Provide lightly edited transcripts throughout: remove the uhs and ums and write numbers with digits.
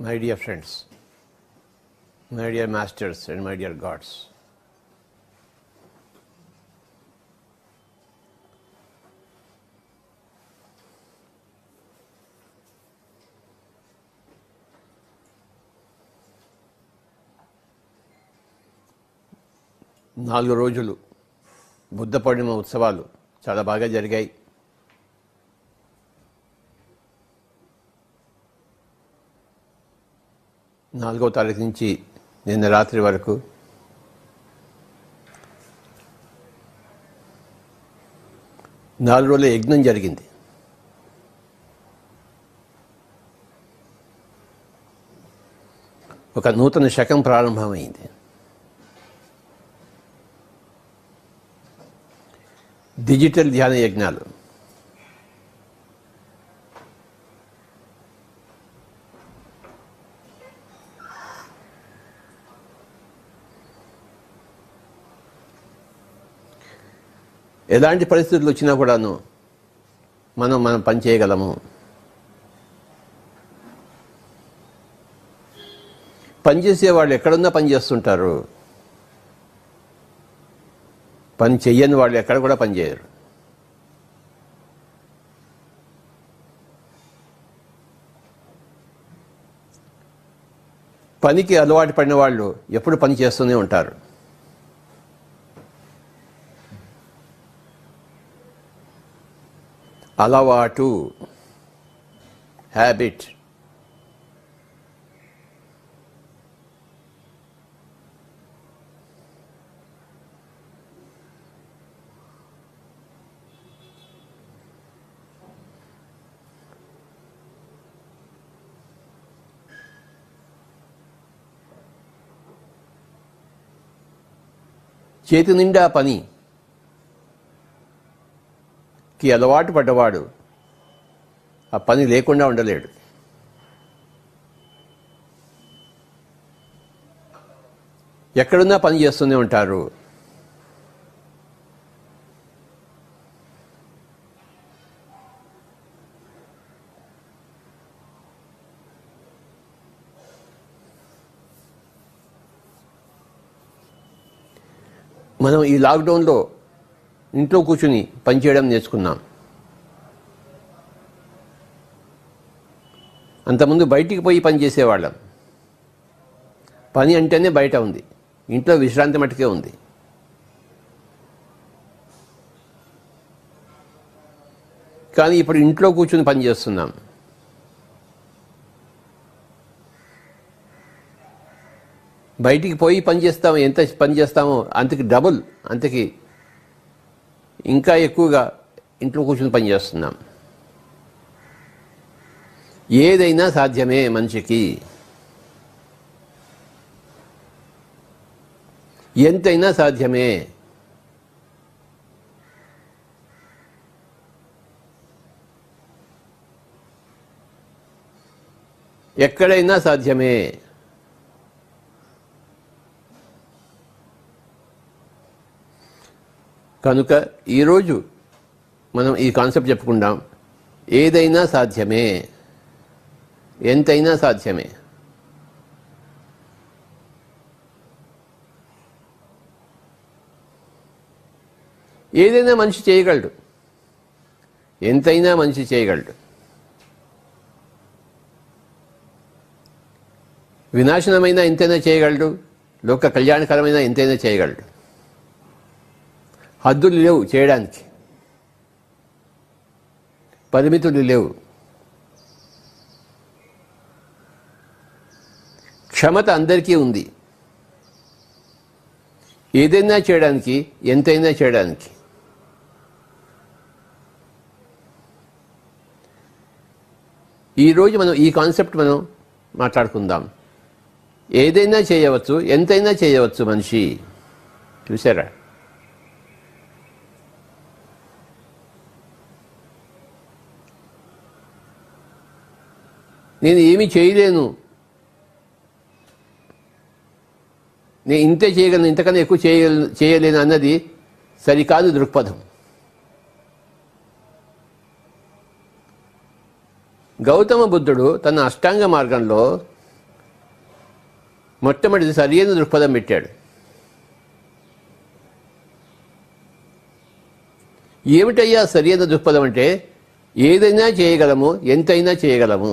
My dear friends, my dear masters and my dear gods, నాలుగు రోజులు బుద్ధ పౌర్ణిమ ఉత్సవాలు చాలా బాగా జరిగాయి. నాలుగవ తారీఖు నుంచి నిన్న రాత్రి వరకు నాలుగు రోజుల యజ్ఞం జరిగింది. ఒక నూతన శకం ప్రారంభమైంది. డిజిటల్ ధ్యాన యజ్ఞాలు, ఎలాంటి పరిస్థితులు వచ్చినా కూడాను మనం పని చేయగలము. పనిచేసే వాళ్ళు ఎక్కడున్నా పని చేస్తుంటారు. పని చెయ్యని వాళ్ళు ఎక్కడ కూడా పని చేయరు. పనికి అలవాటు పడిన వాళ్ళు ఎప్పుడు పని చేస్తూనే ఉంటారు. అలవాటు, హ్యాబిట్. చేతి నిండా పనికి అలవాటు పడ్డవాడు ఆ పని లేకుండా ఉండలేడు. ఎక్కడున్నా పని చేస్తూనే ఉంటారు. మనం ఈ లాక్డౌన్లో ఇంట్లో కూర్చుని పనిచేయడం నేర్చుకున్నాం. అంతకుముందు బయటికి పోయి పని చేసేవాళ్ళం. పని అంటేనే బయట ఉంది, ఇంట్లో విశ్రాంతి మట్టుకే ఉంది. కానీ ఇప్పుడు ఇంట్లో కూర్చుని పని చేస్తున్నాం. బయటికి పోయి పని చేస్తామో, ఎంత పని చేస్తామో అంతకి డబుల్, అంతకి ఇంకా ఎక్కువగా ఇంట్లో కూర్చుని పని చేస్తున్నాం. ఏదైనా సాధ్యమే మనిషికి, ఎంతైనా సాధ్యమే. ఎక్కడైనా సాధ్యమే. కనుక ఈరోజు మనం ఈ కాన్సెప్ట్ చెప్పుకుందాం. ఏదైనా సాధ్యమే, ఎంతైనా సాధ్యమే. ఏదైనా మనిషి చేయగలడు, ఎంతైనా మనిషి చేయగలడు. వినాశనమైన ఎంతైనా చేయగలడు, లోక కళ్యాణకరమైన ఎంతైనా చేయగలడు. హద్దులు లేవు చేయడానికి, పరిమితులు లేవు. క్షమత అందరికీ ఉంది, ఏదైనా చేయడానికి, ఎంతైనా చేయడానికి. ఈరోజు మనం ఈ కాన్సెప్ట్ మనం మాట్లాడుకుందాం. ఏదైనా చేయవచ్చు, ఎంతైనా చేయవచ్చు మనిషి. చూసారా? నేను ఏమీ చేయలేను, నేను ఇంతే చేయగలను, ఇంతకన్నా ఎక్కువ చేయలేను అన్నది సరికాదు దృక్పథం. గౌతమ బుద్ధుడు తన అష్టాంగ మార్గంలో మొట్టమొదటి సరియైన దృక్పథం పెట్టాడు. ఏమిటయ్యా సరియైన దృక్పథం అంటే, ఏదైనా చేయగలము, ఎంతైనా చేయగలము.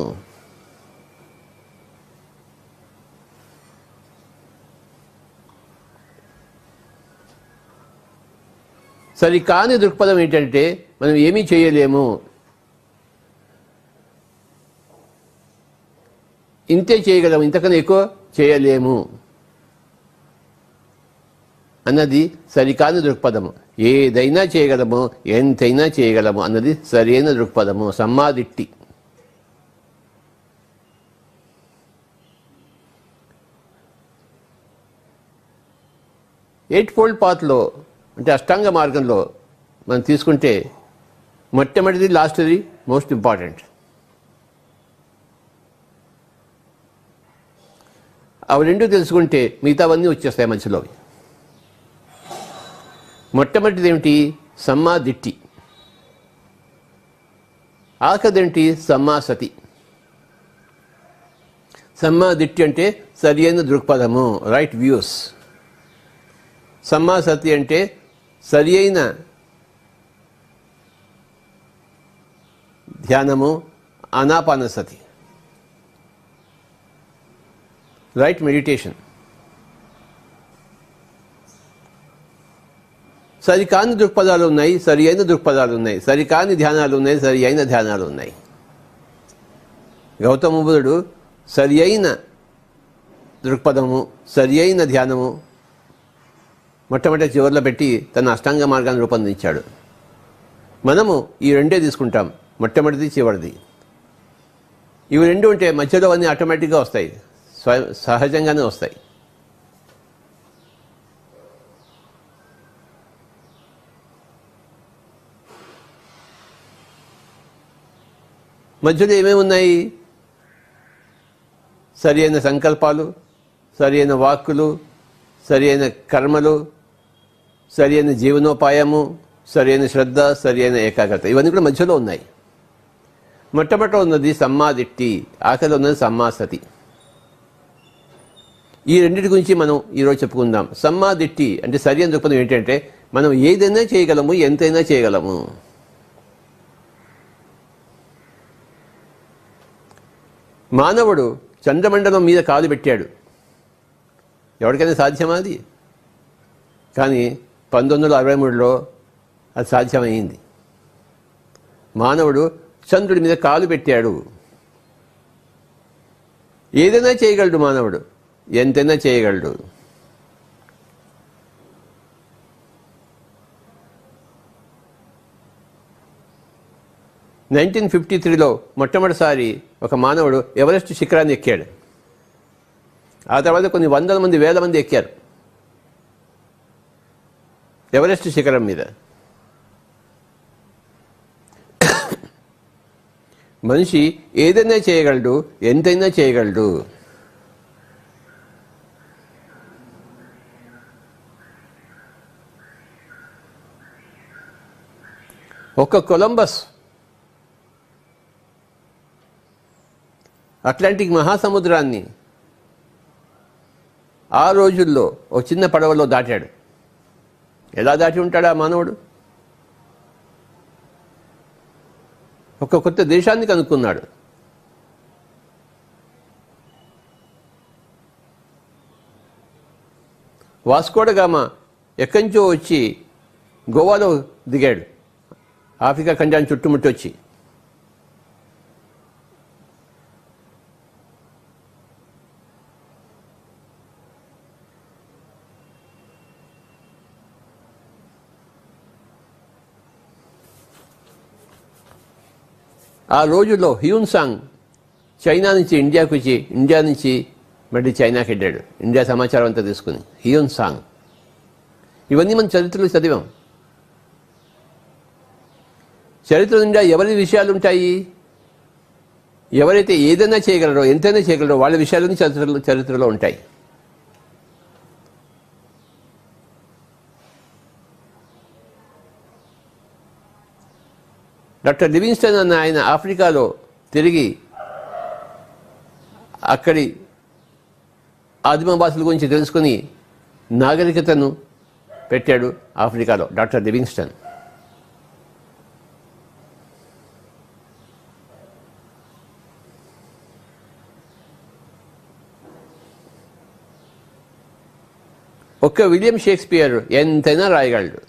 సరికాని దృక్పథం ఏంటంటే, మనం ఏమీ చేయలేము, ఇంతే చేయగలము, ఇంతకన్నా ఎక్కువ చేయలేము అన్నది సరికాని దృక్పథము. ఏదైనా చేయగలము, ఎంతైనా చేయగలము అన్నది సరైన దృక్పథము, సమ్మాదిట్టి. ఎయిట్ ఫోల్డ్ పాత్లో అంటే అష్టాంగ మార్గంలో మనం తీసుకుంటే మొట్టమొదటిది లాస్ట్ది మోస్ట్ ఇంపార్టెంట్. అవి రెండు తెలుసుకుంటే మిగతావన్నీ వచ్చేస్తాయి మధ్యలోవి. మొట్టమొదటిది ఏమిటి? సమ్మాదిట్టి. ఆఖరిదేంటి? సమ్మాసతి. సమ్మాదిట్టి అంటే సరి అయిన దృక్పథము, రైట్ వ్యూస్. సమ్మాసతి అంటే సరి అయిన ధ్యానము, ఆనాపానసతి, రైట్ మెడిటేషన్. సరికాని దృక్పథాలు ఉన్నాయి, సరి అయిన దృక్పథాలు ఉన్నాయి. సరికాని ధ్యానాలు ఉన్నాయి, సరి అయిన ధ్యానాలు ఉన్నాయి. గౌతమ బుద్ధుడు సరి అయిన దృక్పథము, సరి అయిన ధ్యానము మొట్టమొదటి చివరిలో పెట్టి తన అష్టాంగ మార్గాన్ని రూపొందించాడు. మనము ఈ రెండే తీసుకుంటాం, మొట్టమొదటిది చివరిది. ఇవి రెండు ఉంటే మధ్యలో అన్నీ ఆటోమేటిక్గా వస్తాయి, సహజంగానే వస్తాయి. మధ్యలో ఏమేమి ఉన్నాయి? సరి అయిన సంకల్పాలు, సరి అయిన వాక్కులు, సరి అయిన కర్మలు, సరి అయిన జీవనోపాయము, సరి అయిన శ్రద్ధ, సరి అయిన ఏకాగ్రత, ఇవన్నీ కూడా మధ్యలో ఉన్నాయి. మొట్టమొదట ఉన్నది సమ్మాదిట్టి, ఆఖరిలో ఉన్నది సమ్మాసతి. ఈ రెండింటి గురించి మనం ఈరోజు చెప్పుకుందాం. సమ్మాదిట్టి అంటే సరి అయిన దృక్పథం ఏంటంటే, మనం ఏదైనా చేయగలము, ఎంతైనా చేయగలము. మానవుడు చంద్రమండలం మీద కాలు పెట్టాడు. ఎవరికైనా సాధ్యమా అది? కానీ 1963లో అది సాధ్యమైంది. మానవుడు చంద్రుడి మీద కాలు పెట్టాడు. ఏదైనా చేయగలడు మానవుడు, ఎంతైనా చేయగలడు. లో 1953లో మొట్టమొదటిసారి ఒక మానవుడు ఎవరెస్ట్ శిఖరాన్ని ఎక్కాడు. ఆ తర్వాత కొన్ని వందల మంది, వేల మంది ఎక్కారు ఎవరెస్ట్ శిఖరం మీద. మనిషి ఏదైనా చేయగలడు, ఎంతైనా చేయగలడు. ఒక్క కొలంబస్ అట్లాంటిక్ మహాసముద్రాన్ని ఆ రోజుల్లో ఒక చిన్న పడవలో దాటాడు. ఎలా దాటి ఉంటాడు ఆ మానవుడు? ఒక కొత్త దేశాన్ని కనుక్కున్నాడు. వాస్కో డ గామా ఎక్కడి నుంచో వచ్చి గోవాలో దిగాడు, ఆఫ్రికా ఖండాన్ని చుట్టుముట్టి వచ్చి. ఆ రోజుల్లో హ్యూన్ సాంగ్ చైనా నుంచి ఇండియాకు వచ్చి, ఇండియా నుంచి మళ్ళీ చైనాకి వెళ్ళాడు, ఇండియా సమాచారం అంతా తీసుకుని. Hyun song. ఇవన్నీ మన చరిత్రలో చదివాం. చరిత్ర నిండా ఎవరి విషయాలు ఉంటాయి? ఎవరైతే ఏదైనా చేయగలరో, ఎంతైనా చేయగలరో వాళ్ళ విషయాలన్నీ చరిత్రలో ఉంటాయి. డాక్టర్ లివింగ్స్టన్ అన్న ఆయన ఆఫ్రికాలో తిరిగి అక్కడి ఆదిమవాసుల గురించి తెలుసుకుని నాగరికతను పెట్టాడు ఆఫ్రికాలో డాక్టర్ లివింగ్స్టన్. ఒక్క విలియం షేక్స్పియర్ ఎంతైనా రాయగలడు,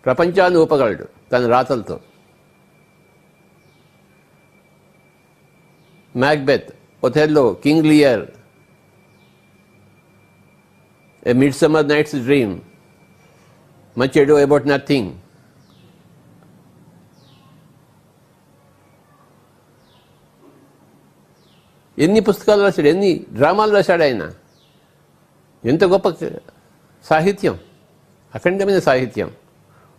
ప్రపంచాన్ని ఊపగలడు తన రాతలతో. Macbeth, Othello, King Lear, A Midsummer Night's Dream, Much Ado About Nothing. ఎన్ని పుస్తకాలు రాశాడు, ఎన్ని డ్రామాలు రాశాడు ఆయన. ఎంత గొప్ప సాహిత్యం, అఖండమైన సాహిత్యం.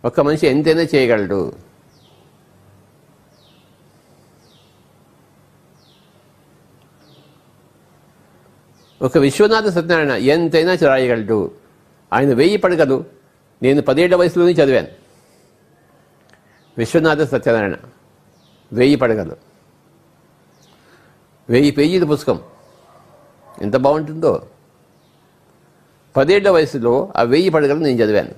ఒక్క మనిషి ఎంతైనా చేయగలడు. ఒక విశ్వనాథ సత్యనారాయణ ఎంతైనా రాయగలడు. ఆయన 1000 పడగలు నేను 17 వయసులోనే చదివాను. విశ్వనాథ సత్యనారాయణ 1000 పడగలు, 1000 పేజీల పుస్తకం ఎంత బాగుంటుందో. 17 వయసులో ఆ 1000 పడగలు నేను చదివాను.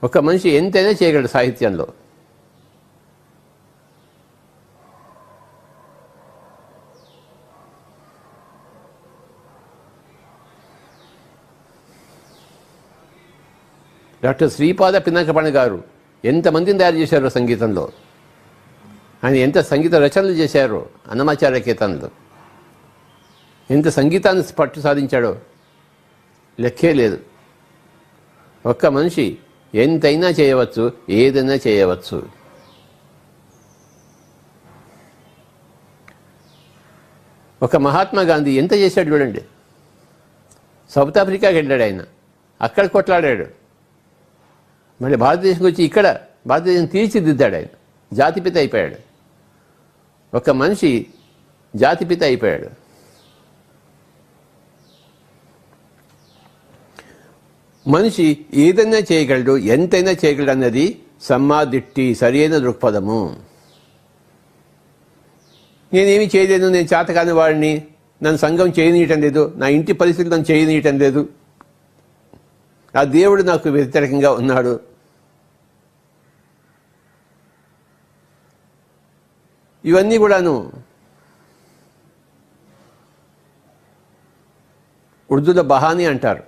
ఒక మనిషి ఎంతైనా చేయగలడు సాహిత్యంలో. డాక్టర్ శ్రీపాద పినాకపణి గారు ఎంతమందిని తయారు చేశారో సంగీతంలో. ఆయన ఎంత సంగీత రచనలు చేశారో అన్నమాచార్య కీర్తనలు. ఎంత సంగీతాన్ని పట్టు సాధించాడో లెక్కే లేదు. ఒక్క మనిషి ఎంతైనా చేయవచ్చు, ఏదైనా చేయవచ్చు. ఒక మహాత్మా గాంధీ ఎంత చేశాడు చూడండి. సౌత్ ఆఫ్రికాకి వెళ్ళాడు ఆయన, అక్కడ కొట్లాడాడు. మళ్ళీ భారతదేశంకి వచ్చి ఇక్కడ భారతదేశం తీర్చిదిద్దాడు ఆయన. జాతిపిత అయిపోయాడు. ఒక మనిషి జాతిపిత అయిపోయాడు. మనిషి ఏదైనా చేయగలడు, ఎంతైనా చేయగలడు అన్నది సమ్మాదిట్టి, సరైన దృక్పథము. నేనేమి చేయలేను, నేను చేతకాని వాడిని, నన్ను సంఘం చేయనీయటం లేదు, నా ఇంటి పరిస్థితులు నన్ను చేయనీయటం లేదు, ఆ దేవుడు నాకు వ్యతిరేకంగా ఉన్నాడు, ఇవన్నీ కూడాను ఉర్దూలో బహానీ అంటారు.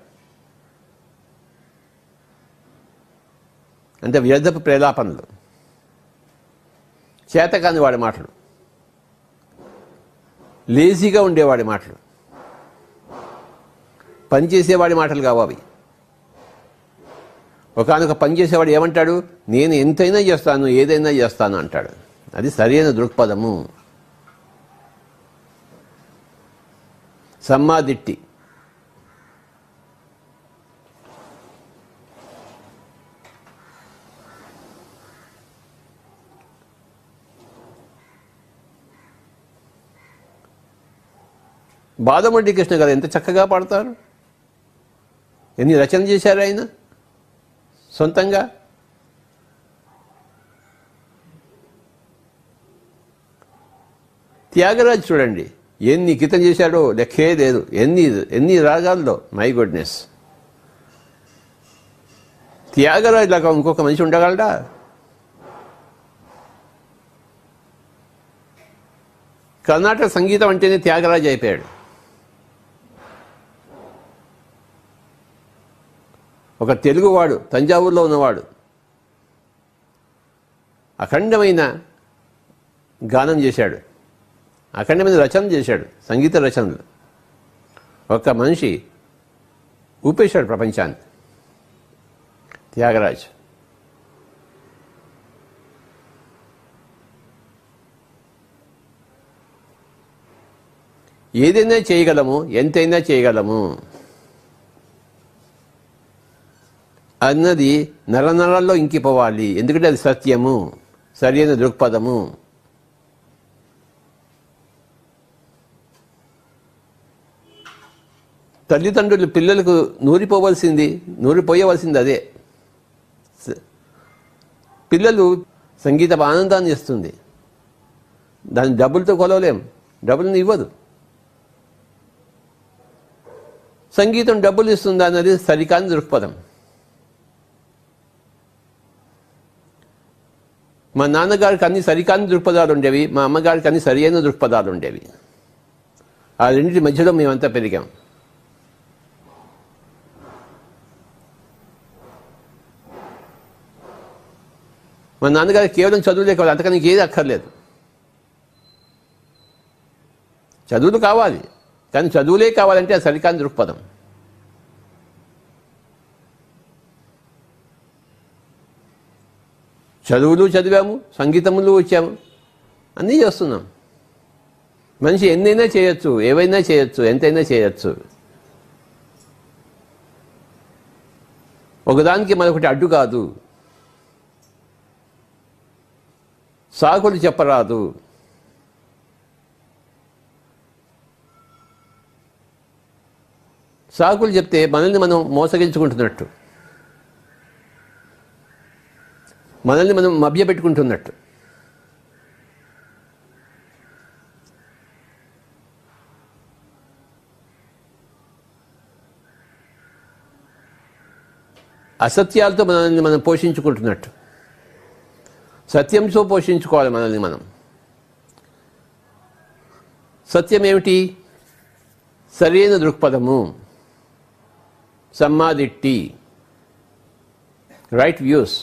అంటే వ్యర్థపు ప్రేలాపనలు, చేతకాని వాడి మాటలు, లేజీగా ఉండేవాడి మాటలు, పనిచేసేవాడి మాటలు కావు అవి. ఒకనొక పని చేసేవాడు ఏమంటాడు, నేను ఎంతైనా చేస్తాను, ఏదైనా చేస్తాను అంటాడు. అది సరైన దృక్పథము, సమ్మాదిట్టి. బాదమడ్డి కృష్ణ గారు ఎంత చక్కగా పాడతారు. ఎన్ని రచనలు చేశారు ఆయన సొంతంగా. త్యాగరాజు చూడండి ఎన్ని గీతం చేశాడో లెక్కే లేదు. ఎన్ని రాగాల్లో, మై గుడ్నెస్. త్యాగరాజు లాగా ఇంకొక మనిషి ఉండగలడా? కర్ణాటక సంగీతం అంటేనే త్యాగరాజు అయిపోయాడు. ఒక తెలుగువాడు, తంజావూరులో ఉన్నవాడు, అఖండమైన గానం చేశాడు, అఖండమైన రచన చేశాడు, సంగీత రచనలు. ఒక మనిషి ఊపేశాడు ప్రపంచాన్ని, త్యాగరాజు. ఏదైనా చేయగలము, ఎంతైనా చేయగలము అన్నది నరనరాల్లో ఇంకిపోవాలి. ఎందుకంటే అది సత్యము, సరైన దృక్పథము. తల్లిదండ్రులు పిల్లలకు నూరిపోయవలసింది అదే. పిల్లలు సంగీత ఆనందాన్ని ఇస్తుంది, దాన్ని డబ్బులతో కొలవలేం, డబ్బులను ఇవ్వదు. సంగీతం డబ్బులు ఇస్తుందా అన్నది సరికాని దృక్పథం. మా నాన్నగారికి అన్ని సరికాని దృక్పథాలు ఉండేవి, మా అమ్మగారికి అన్ని సరియైన దృక్పథాలు ఉండేవి. ఆ రెండింటి మధ్యలో మేమంతా పెరిగాం. మా నాన్నగారికి కేవలం చదువులే కావాలి, అంతకని ఏది అక్కర్లేదు. చదువులు కావాలి, కానీ చదువులే కావాలంటే అది సరికాని దృక్పథం. చదువులు చదివాము, సంగీతములు వచ్చాము, అన్నీ చేస్తున్నాం. మనిషి ఎన్నైనా చేయొచ్చు, ఏవైనా చేయొచ్చు, ఎంతైనా చేయొచ్చు. ఒకదానికి మరొకటి అడ్డు కాదు. సాకులు చెప్పరాదు. సాకులు చెప్తే మనల్ని మనం మోసగించుకుంటున్నట్టు, మనల్ని మనం మభ్యపెట్టుకుంటున్నట్టు. అసత్యాలతో మనల్ని మనం పోషించుకుంటున్నట్టు. సత్యంతో పోషించుకోవాలి మనల్ని మనం. సత్యం ఏమిటి? సరైన దృక్పథము, సమ్మాదిట్టి, రైట్ వ్యూస్.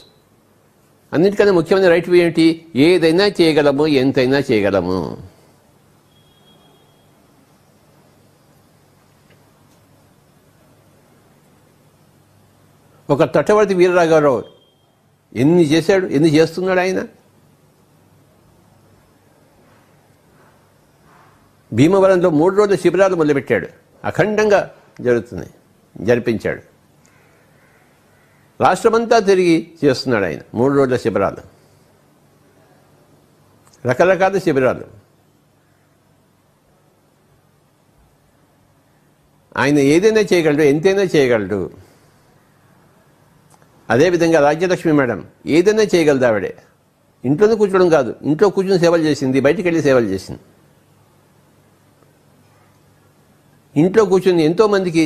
అన్నిటికన్నా ముఖ్యమైన రైట్ వ్యూ ఏమిటి? ఏదైనా చేయగలము, ఎంతైనా చేయగలము. ఒక తటవర్తి వీరరాఘవరావు ఎన్ని చేశాడు, ఎన్ని చేస్తున్నాడు ఆయన. భీమవరంలో 3 రోజుల శిబిరాలు మొదలుపెట్టాడు, అఖండంగా జరిపించాడు. రాష్ట్రమంతా తిరిగి చేస్తున్నాడు ఆయన 3 రోజుల శిబిరాలు, రకరకాల శిబిరాలు. ఆయన ఏదైనా చేయగలడు, ఎంతైనా చేయగలడు. అదేవిధంగా రాజ్యలక్ష్మి మేడం ఏదైనా చేయగలదు. ఆవిడే ఇంట్లోనే కూర్చోవడం కాదు, ఇంట్లో కూర్చుని సేవలు చేసింది, బయటికి వెళ్ళి సేవలు చేసింది. ఇంట్లో కూర్చుని ఎంతోమందికి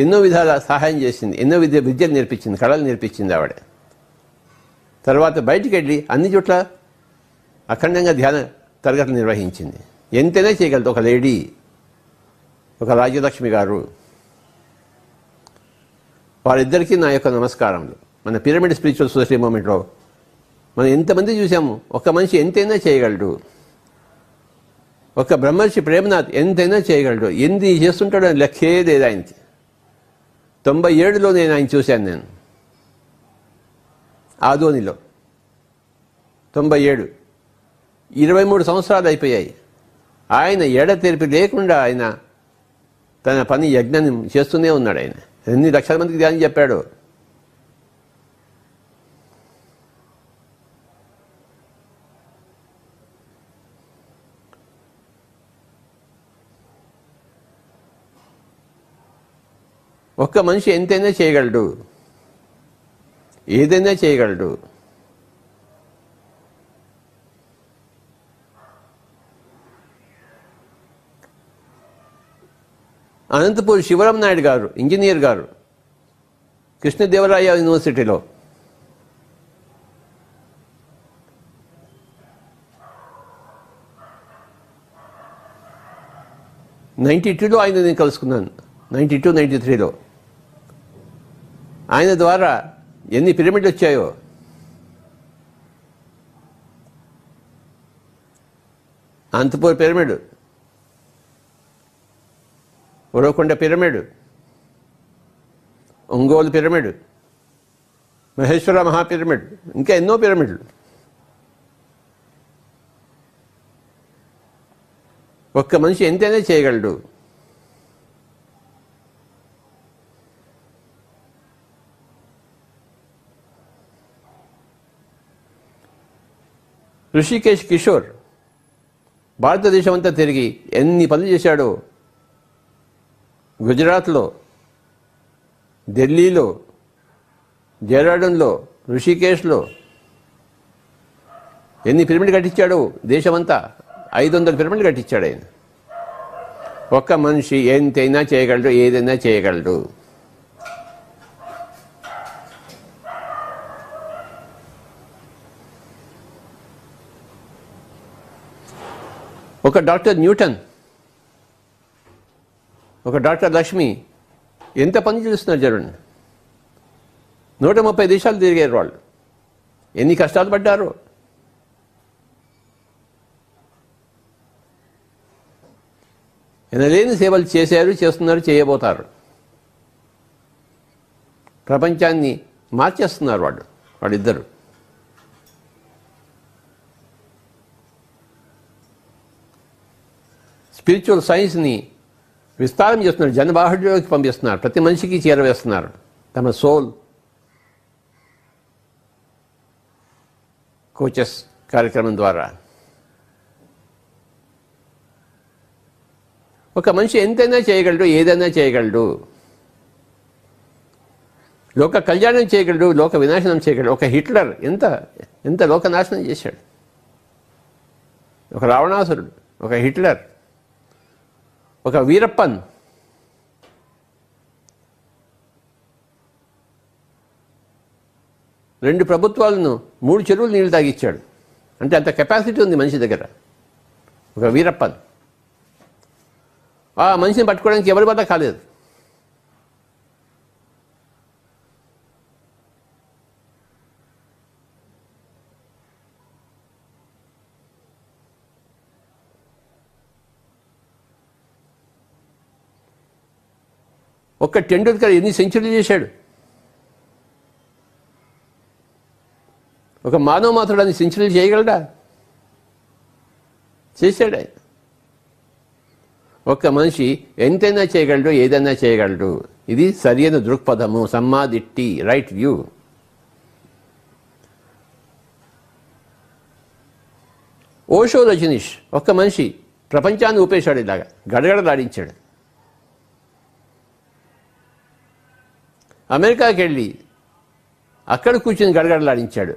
ఎన్నో విధాల సహాయం చేసింది, ఎన్నో విద్యలు నేర్పించింది, కళలు నేర్పించింది ఆవిడ. తర్వాత బయటికి వెళ్ళి అన్ని చోట్ల అఖండంగా ధ్యాన తరగతులు నిర్వహించింది. ఎంతైనా చేయగలదు ఒక లేడీ, ఒక రాజ్యలక్ష్మి గారు. వారిద్దరికీ నా యొక్క నమస్కారములు. మన పిరమిడ్ స్పిరిచువల్ సొసైటీ మూమెంట్లో మనం ఎంతమంది చూసాము. ఒక మనిషి ఎంతైనా చేయగలడు. ఒక బ్రహ్మర్షి ప్రేమనాథ్ ఎంతైనా చేయగలడు. ఎన్ని చేస్తుంటాడో లెక్కేదేది ఆయనకి. 97లో నేను ఆయన చూశాను. నేను ఆదోనిలో 97, 23 సంవత్సరాలు అయిపోయాయి. ఆయన ఎడతెరిపి లేకుండా ఆయన తన పని యజ్ఞం చేస్తూనే ఉన్నాడు. ఆయన ఎన్ని లక్షల మందికి ధ్యానం చెప్పాడు. ఒక్క మనిషి ఎంతైనా చేయగలడు, ఏదైనా చేయగలడు. అనంతపూర్ శివరాం నాయుడు గారు, ఇంజనీర్ గారు, కృష్ణదేవరాయ యూనివర్సిటీలో '92లో ఆయన నేను కలుసుకున్నాను. 92, 93లో ఆయన ద్వారా ఎన్ని పిరమిడ్లు వచ్చాయో. Anantapur pyramid, Uravakonda pyramid, Ongole pyramid, Maheshwara మహాపిరమిడ్, ఇంకా ఎన్నో పిరమిడ్లు. ఒక్క మనిషి ఎంతైనా చేయగలడు. ఋషికేశ్ కిషోర్ భారతదేశం అంతా తిరిగి ఎన్ని పనులు చేశాడో. గుజరాత్లో, ఢిల్లీలో, డెహ్రాడూన్లో, ఋషికేశ్లో ఎన్ని పిరమిడ్ కట్టించాడో. దేశమంతా 500 పిరమిడ్లు కట్టించాడు ఆయన. ఒక్క మనిషి ఎంతైనా చేయగలడు, ఏదైనా చేయగలడు. ఒక డాక్టర్ న్యూటన్, ఒక డాక్టర్ లక్ష్మి ఎంత పని చేస్తున్నారు చూడండి. 130 దేశాలు తిరిగారు వాళ్ళు. ఎన్ని కష్టాలు పడ్డారు. ఎనలేని సేవలు చేశారు, చేస్తున్నారు, చేయబోతారు. ప్రపంచాన్ని మార్చేస్తున్నారు వాళ్ళిద్దరు. స్పిరిచువల్ సైన్స్ని విస్తారం చేస్తున్నారు, జనబాహుళ్యంలోకి పంపిస్తున్నారు, ప్రతి మనిషికి చేరవేస్తున్నారు తమ సోల్ కోచెస్ కార్యక్రమం ద్వారా. ఒక మనిషి ఎంతైనా చేయగలడు, ఏదైనా చేయగలడు. లోక కళ్యాణం చేయగలడు, లోక వినాశనం చేయగలడు. ఒక హిట్లర్ ఎంత లోకనాశనం చేశాడు. ఒక రావణాసురుడు, ఒక హిట్లర్, ఒక వీరప్పన్, రెండు ప్రభుత్వాలను 3 చెరువులు నీళ్లు తాగిచ్చాడు. అంటే అంత కెపాసిటీ ఉంది మనిషి దగ్గర. ఒక వీరప్పన్. ఆ మనిషిని పట్టుకోవడానికి ఎవరి వల్ల కాలేదు. ఒక్క టెండూల్కర్ ఎన్ని సెంచరీలు చేశాడు. ఒక మానవ మాత్రుడు అన్ని సెంచరీలు చేయగలడా? చేశాడు ఆయన. ఒక్క మనిషి ఎంతైనా చేయగలడు, ఏదైనా చేయగలడు. ఇది సరైన దృక్పథము, సమ్మాదిట్టి, రైట్ వ్యూ. ఓషో రజనీష్ ఒక్క మనిషి ప్రపంచాన్ని ఊపేశాడు, ఇలాగా గడగడలాడించాడు. అమెరికాకి వెళ్ళి అక్కడ కూర్చొని గడగడలాడించాడు.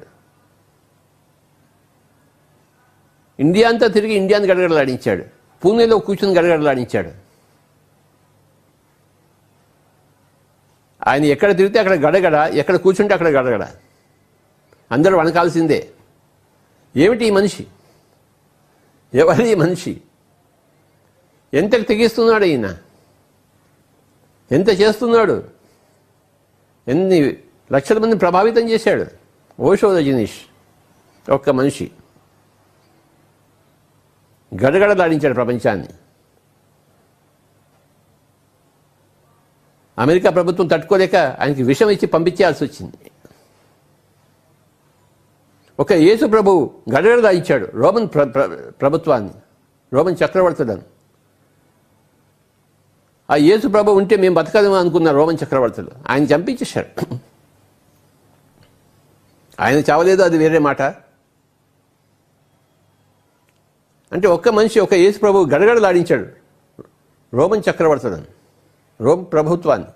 ఇండియా అంతా తిరిగి ఇండియాని గడగడలాడించాడు. పూణేలో కూర్చొని గడగడలాడించాడు. ఆయన ఎక్కడ తిరిగితే అక్కడ గడగడ, ఎక్కడ కూర్చుంటే అక్కడ గడగడ. అందరూ వణకాల్సిందే. ఏమిటి ఈ మనిషి? ఎవరి ఈ మనిషి? ఎంతకు తెగిస్తున్నాడు ఈయన? ఎంత చేస్తున్నాడు? ఎన్ని లక్షల మందిని ప్రభావితం చేశాడు. ఓషో రజనీష్ ఒక్క మనిషి గడగడలాడించాడు ప్రపంచాన్ని. అమెరికా ప్రభుత్వం తట్టుకోలేక ఆయనకి విషం ఇచ్చి పంపించేయాల్సి వచ్చింది. ఒక యేసు ప్రభువు గడగడలాడించాడు రోమన్ ప్రభుత్వాన్ని, రోమన్ చక్రవర్తులను. ఆ యేసు ప్రభు ఉంటే మేము బతకదేమో అనుకున్న రోమన్ చక్రవర్తులు ఆయన చంపించేశారు. ఆయన చావలేదు, అది వేరే మాట. అంటే ఒక్క మనిషి, ఒక యేసు ప్రభు గడగడలాడించాడు రోమన్ చక్రవర్తులను, రోమ్ ప్రభుత్వాన్ని.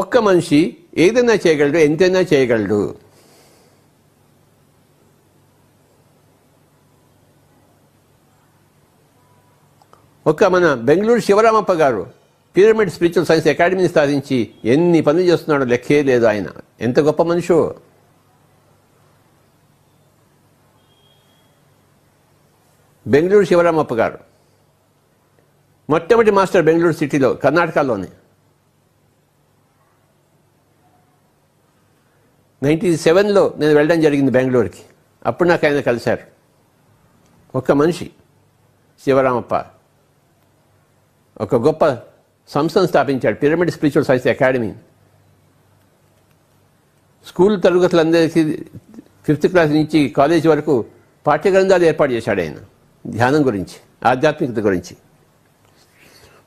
ఒక్క మనిషి ఏదైనా చేయగలడు, ఎంతైనా చేయగలడు. ఒక మన బెంగళూరు శివరామప్ప గారు పిరమిడ్ స్పిరిచువల్ సైన్స్ అకాడమీని స్థాపించి ఎన్ని పనులు చేస్తున్నాడో లెక్కే లేదు. ఆయన ఎంత గొప్ప మనిషో. బెంగళూరు శివరామప్ప గారు మొట్టమొదటి మాస్టర్ బెంగళూరు సిటీలో, కర్ణాటకలోనే. 97లో నేను వెళ్ళడం జరిగింది బెంగళూరుకి. అప్పుడు నాకు ఆయన కలిశారు. ఒక్క మనిషి శివరామప్ప ఒక గొప్ప సంస్థను స్థాపించాడు, pyramid spiritual science academy. School తరగతులందరికీ 5th క్లాస్ నుంచి కాలేజీ వరకు పాఠ్యగ్రంథాలు ఏర్పాటు చేశాడు ఆయన, ధ్యానం గురించి, ఆధ్యాత్మికత గురించి.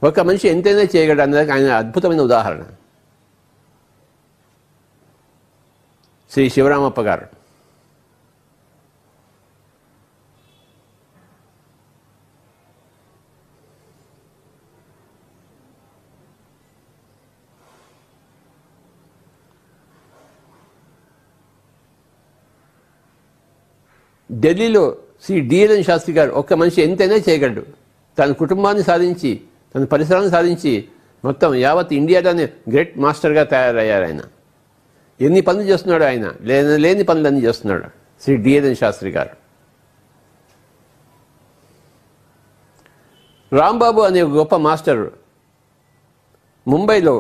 ఒక మనిషి ఎంతైనా చేయగలడు అన్నదానికి ఆయన అద్భుతమైన ఉదాహరణ శ్రీ శివరామప్ప గారు. ఢిల్లీలో శ్రీ డిఎల్ఎన్ శాస్త్రి గారు ఒక్క మనిషి ఎంతైనా చేయగలడు. తన కుటుంబాన్ని సాధించి, తన పరిసరాలను సాధించి మొత్తం యావత్ ఇండియాలోనే గ్రేట్ మాస్టర్గా తయారయ్యారు ఆయన. ఎన్ని పనులు చేస్తున్నాడు ఆయన, లేని పనులన్నీ చేస్తున్నాడు శ్రీ డిఎల్ఎన్ శాస్త్రి గారు. రాంబాబు అనే గొప్ప మాస్టర్ ముంబైలో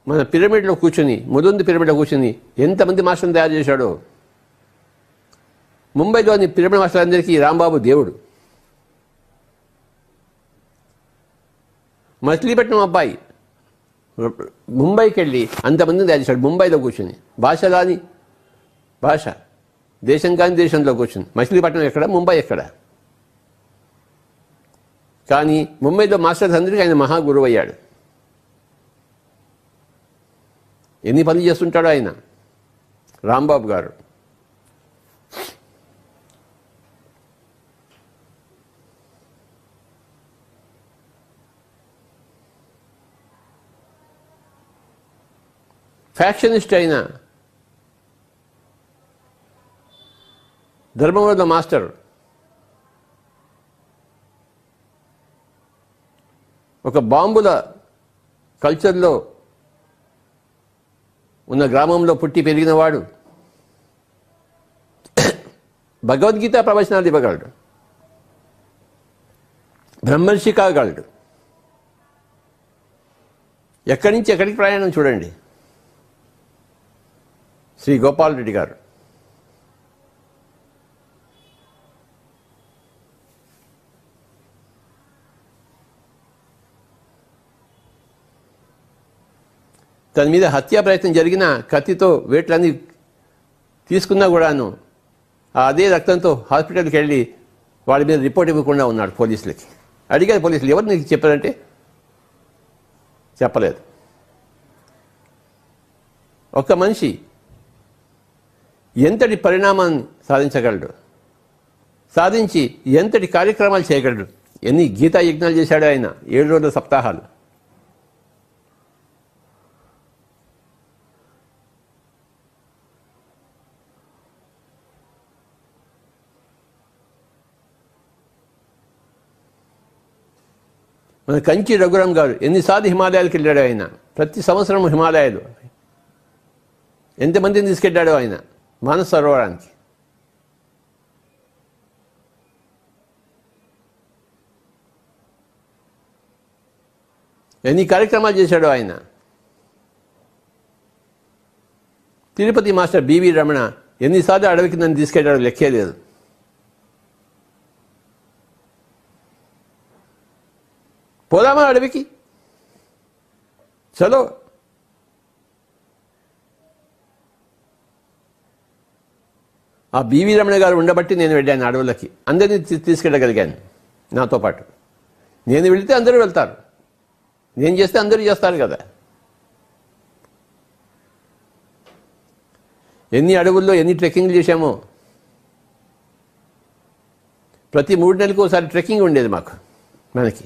మన పిరమిడ్లో కూర్చొని, ములుంది పిరమిడ్లో కూర్చొని ఎంతమంది మాస్టర్ని తయారు చేశాడో. ముంబైలోని పిరమిడ్ మాస్టర్లందరికీ రాంబాబు దేవుడు. మచిలీపట్నం అబ్బాయి ముంబైకి వెళ్ళి అంతమందిని తయారు చేశాడు. ముంబైలో కూర్చొని భాష దేశం కాని దేశంలో కూర్చొని. మచిలీపట్నం ఎక్కడ, ముంబై ఎక్కడ? కానీ ముంబైలో మాస్టర్స్ అందరికీ ఆయన మహాగురువు అయ్యాడు. ఎన్ని పనులు చేస్తుంటాడో ఆయన రాంబాబు గారు. ఫ్యాక్షనిస్ట్ అయిన ధర్మవరం మాస్టర్ ఒక బాంబుల కల్చర్లో ఉన్న గ్రామంలో పుట్టి పెరిగినవాడు భగవద్గీత ప్రవచనాలు ఇవ్వగలడు, బ్రహ్మర్షి కాగలడు. ఎక్కడి నుంచి ఎక్కడికి ప్రయాణం చూడండి. శ్రీ గోపాల్ రెడ్డి గారు తన మీద హత్యా ప్రయత్నం జరిగిన కత్తితో వేట్లన్నీ తీసుకున్నా కూడాను అదే రక్తంతో హాస్పిటల్కి వెళ్ళి వాళ్ళ మీద రిపోర్ట్ ఇవ్వకుండా ఉన్నాడు పోలీసులకి. అడిగారు పోలీసులు, ఎవరు నీకు చెప్పారంటే చెప్పలేదు. ఒక మనిషి ఎంతటి పరిణామాన్ని సాధించగలడు, సాధించి ఎంతటి కార్యక్రమాలు చేయగలడు. ఎన్ని గీతా యజ్ఞాలు చేశాడు ఆయన, 7 రోజుల సప్తాహాలు. మన కంచి రఘురామ్ గారు ఎన్నిసార్లు హిమాలయాలకు వెళ్ళాడు ఆయన. ప్రతి సంవత్సరం హిమాలయాలు ఎంతమందిని తీసుకెళ్ళాడు ఆయన మానస సరోవరానికి. ఎన్ని కార్యక్రమాలు చేశాడు ఆయన. తిరుపతి మాస్టర్ బివి రమణ ఎన్నిసార్లు అడవికి నన్ను తీసుకెళ్ళాడో లెక్కే లేదు. పోదామా అడవికి, చలో. ఆ బివి రమణ గారు ఉండబట్టి నేను వెళ్ళాను అడవులకి. అందరినీ తీసుకెళ్ళగలిగాను నాతో పాటు. నేను వెళితే అందరూ వెళ్తారు, నేను చేస్తే అందరూ చేస్తారు కదా. ఎన్ని అడవుల్లో ఎన్ని ట్రెక్కింగ్లు చేశామో. ప్రతి 3 నెలలకు ఒకసారి ట్రెక్కింగ్ ఉండేది మనకి.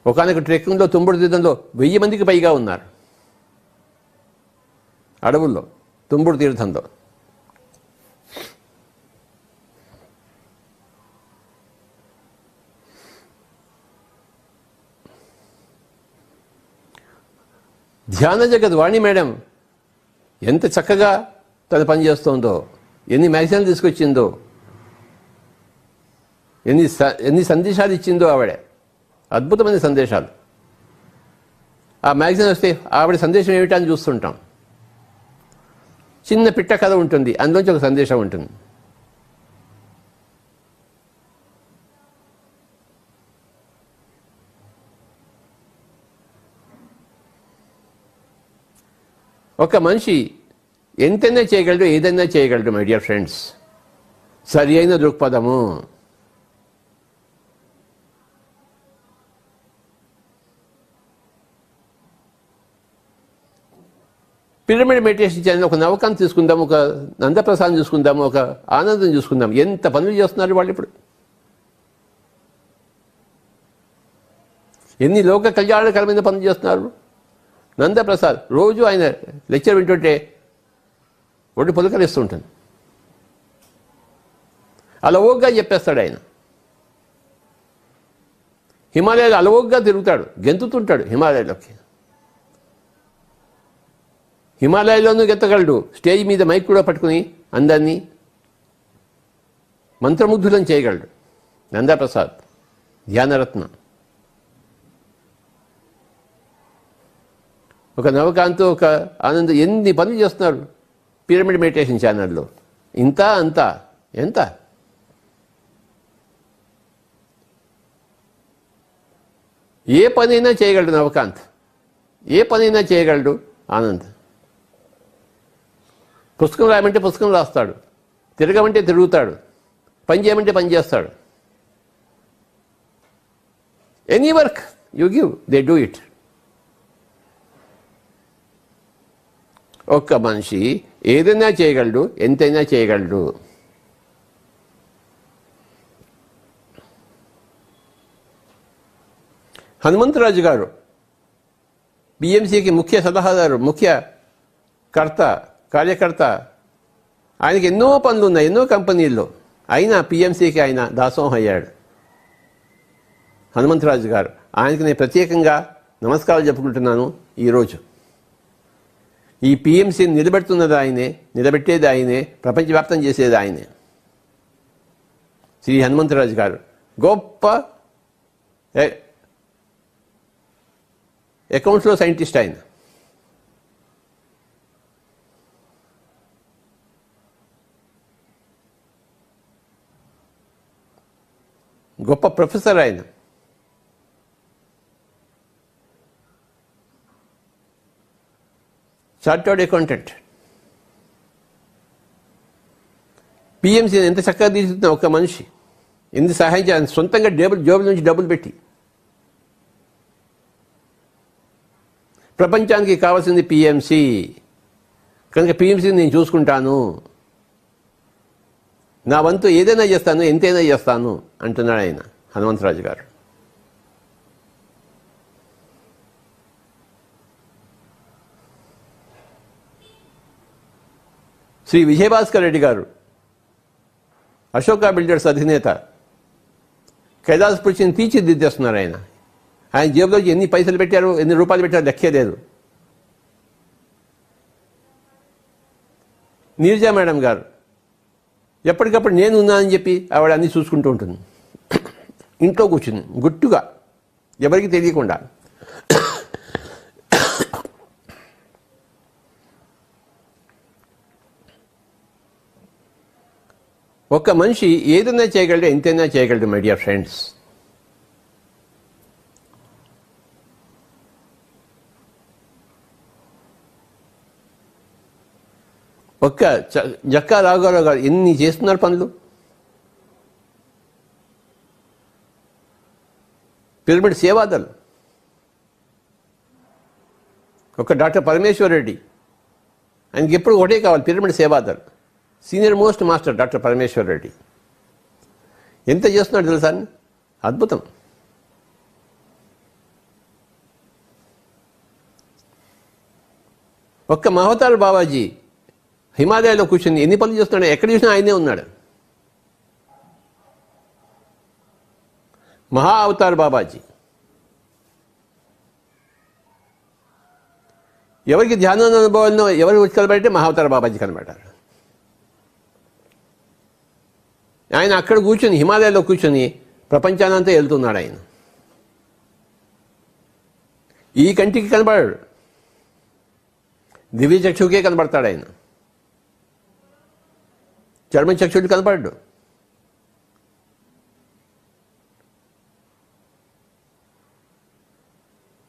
ఒకనొక ట్రెక్కింగ్లో తుంబుడు తీర్థంలో 1000 మందికి పైగా ఉన్నారు అడవుల్లో, తుంబుడు తీర్థంలో. ధ్యాన జగత్ వాణి మేడం ఎంత చక్కగా తన పని చేస్తుందో, ఎన్ని మ్యాగజైన్లు తీసుకొచ్చిందో, ఎన్ని సందేశాలు ఇచ్చిందో ఆవిడ. అద్భుతమైన సందేశాలు. ఆ మ్యాగజైన్ వస్తే ఆవిడ సందేశం ఏమిటా అని చూస్తుంటాం. చిన్న పిట్ట కథ ఉంటుంది, అందులోంచి ఒక సందేశం ఉంటుంది. ఒక మనిషి ఎంతైనా చేయగలడు, ఏదైనా చేయగలడు మై డియర్ ఫ్రెండ్స్. సరి అయిన దృక్పథము. పిరమిడ్ మెడిటేషన్ ఛానల్ ఒక నవకాన్ని తీసుకుందాం, ఒక నందప్రసాదం చూసుకుందాము, ఒక ఆనందం చూసుకుందాం. ఎంత పనులు చేస్తున్నారు వాళ్ళు ఇప్పుడు. ఎన్ని లోక కళ్యాణకరమైన పనులు చేస్తున్నారు. నందప్రసాద్ రోజు ఆయన లెక్చర్ వింటుంటే ఒడ్డు పులకరిస్తూ ఉంటుంది. అలవోగ్గా చెప్పేస్తాడు ఆయన. హిమాలయాలు అలవోగ్గా తిరుగుతాడు, గెంతుతుంటాడు హిమాలయాల్లోకి. హిమాలయాల్లోనూ గెంతగలడు, స్టేజ్ మీద మైక్ కూడా పట్టుకుని అందరినీ మంత్రముగ్ధులను చేయగలడు. నందప్రసాద్ ధ్యానరత్న. ఒక నవకాంత్, ఒక ఆనంద్ ఎన్ని పనులు చేస్తున్నారు పిరమిడ్ మెడిటేషన్ ఛానల్లో. ఇంత అంతా ఎంత? ఏ పనైనా చేయగలడు నవకాంత్, ఏ పనైనా చేయగలడు ఆనంద్. పుస్తకం రాయమంటే పుస్తకం రాస్తాడు, తిరగమంటే తిరుగుతాడు, పని చేయమంటే పని చేస్తాడు. Any work you give, they do it. ఒక్క మనిషి ఏదైనా చేయగలడు, ఎంతైనా చేయగలడు. హనుమంతరాజు గారు బిఎంసికి ముఖ్య సలహాదారు, ముఖ్య కార్యకర్త. ఆయనకి ఎన్నో పనులు ఉన్నాయి, ఎన్నో కంపెనీల్లో. అయినా పిఎంసికి ఆయన దాసోహం అయ్యాడు హనుమంతరాజు గారు. ఆయనకి నేను ప్రత్యేకంగా నమస్కారాలు చెప్పుకుంటున్నాను ఈరోజు. ఈ పిఎంసిని నిలబెడుతున్నది ఆయనే, నిలబెట్టేది ఆయనే, ప్రపంచవ్యాప్తం చేసేది ఆయనే. శ్రీ హనుమంతరాజు గారు గొప్ప అకౌంట్స్లో సైంటిస్ట్ ఆయన. గొప్ప ప్రొఫెసర్ ఆయన. Chartered accountant. పిఎంసీని ఎంత చక్కగా తీసుకున్న ఒక మనిషి, ఎందుకు సహాయం చేయాలి? సొంతంగా జేబుల నుంచి డబ్బులు పెట్టి. ప్రపంచానికి కావాల్సింది పిఎంసి కనుక పిఎంసీని నేను చూసుకుంటాను, నా వంతు ఏదైనా చేస్తాను, ఎంతైనా చేస్తాను అంటున్నాడు ఆయన హనుమంతరాజు గారు. శ్రీ విజయభాస్కర్ రెడ్డి గారు అశోక బిల్డర్స్ అధినేత. కైలాసపురిని తీర్చిదిద్దేస్తున్నారు ఆయన. ఆయన జేబులో ఎన్ని పైసలు పెట్టారు, ఎన్ని రూపాయలు పెట్టారు లెక్కే లేదు. నీరజా మేడం గారు ఎప్పటికప్పుడు నేను ఉన్నానని చెప్పి ఆవిడ అన్నీ చూసుకుంటూ ఉంటుంది. ఇంట్లో కూర్చుని గుట్టుగా, ఎవరికి తెలియకుండా. ఒక్క మనిషి ఏదైనా చేయగలడు, ఎంతైనా చేయగలడు మై డియర్ ఫ్రెండ్స్. ఒక్క జక్కా రాఘవరావు గారు ఎన్ని చేస్తున్నారు పనులు. పిరమిడ్ సేవాదల్. ఒక డాక్టర్ పరమేశ్వర్ రెడ్డి, ఆయనకి ఎప్పుడు ఒకటే కావాలి, pyramid Sevadal. Senior most master doctor Parameshwar Reddy ఎంత చేస్తున్నాడు తెలుసా? అద్భుతం. ఒక్క మహోతార్ బాబాజీ హిమాలయాలో కూర్చుని ఎన్ని పనులు చేస్తున్నాడు, ఎక్కడ చూసినా ఆయనే ఉన్నాడు. మహా అవతార్ బాబాజీ. ఎవరికి ధ్యానం అనుభవాలను ఎవరు వచ్చి కనబడితే మహావతార్ బాబాజీ కనబడ్డారు. ఆయన అక్కడ కూర్చొని హిమాలయాల్లో కూర్చొని ప్రపంచానంతా వెళ్తున్నాడు ఆయన. ఈ కంటికి కనబడాడు, దివ్య చక్షుకే కనబడతాడు ఆయన. చర్మ చక్షుడు కనపడ్డు.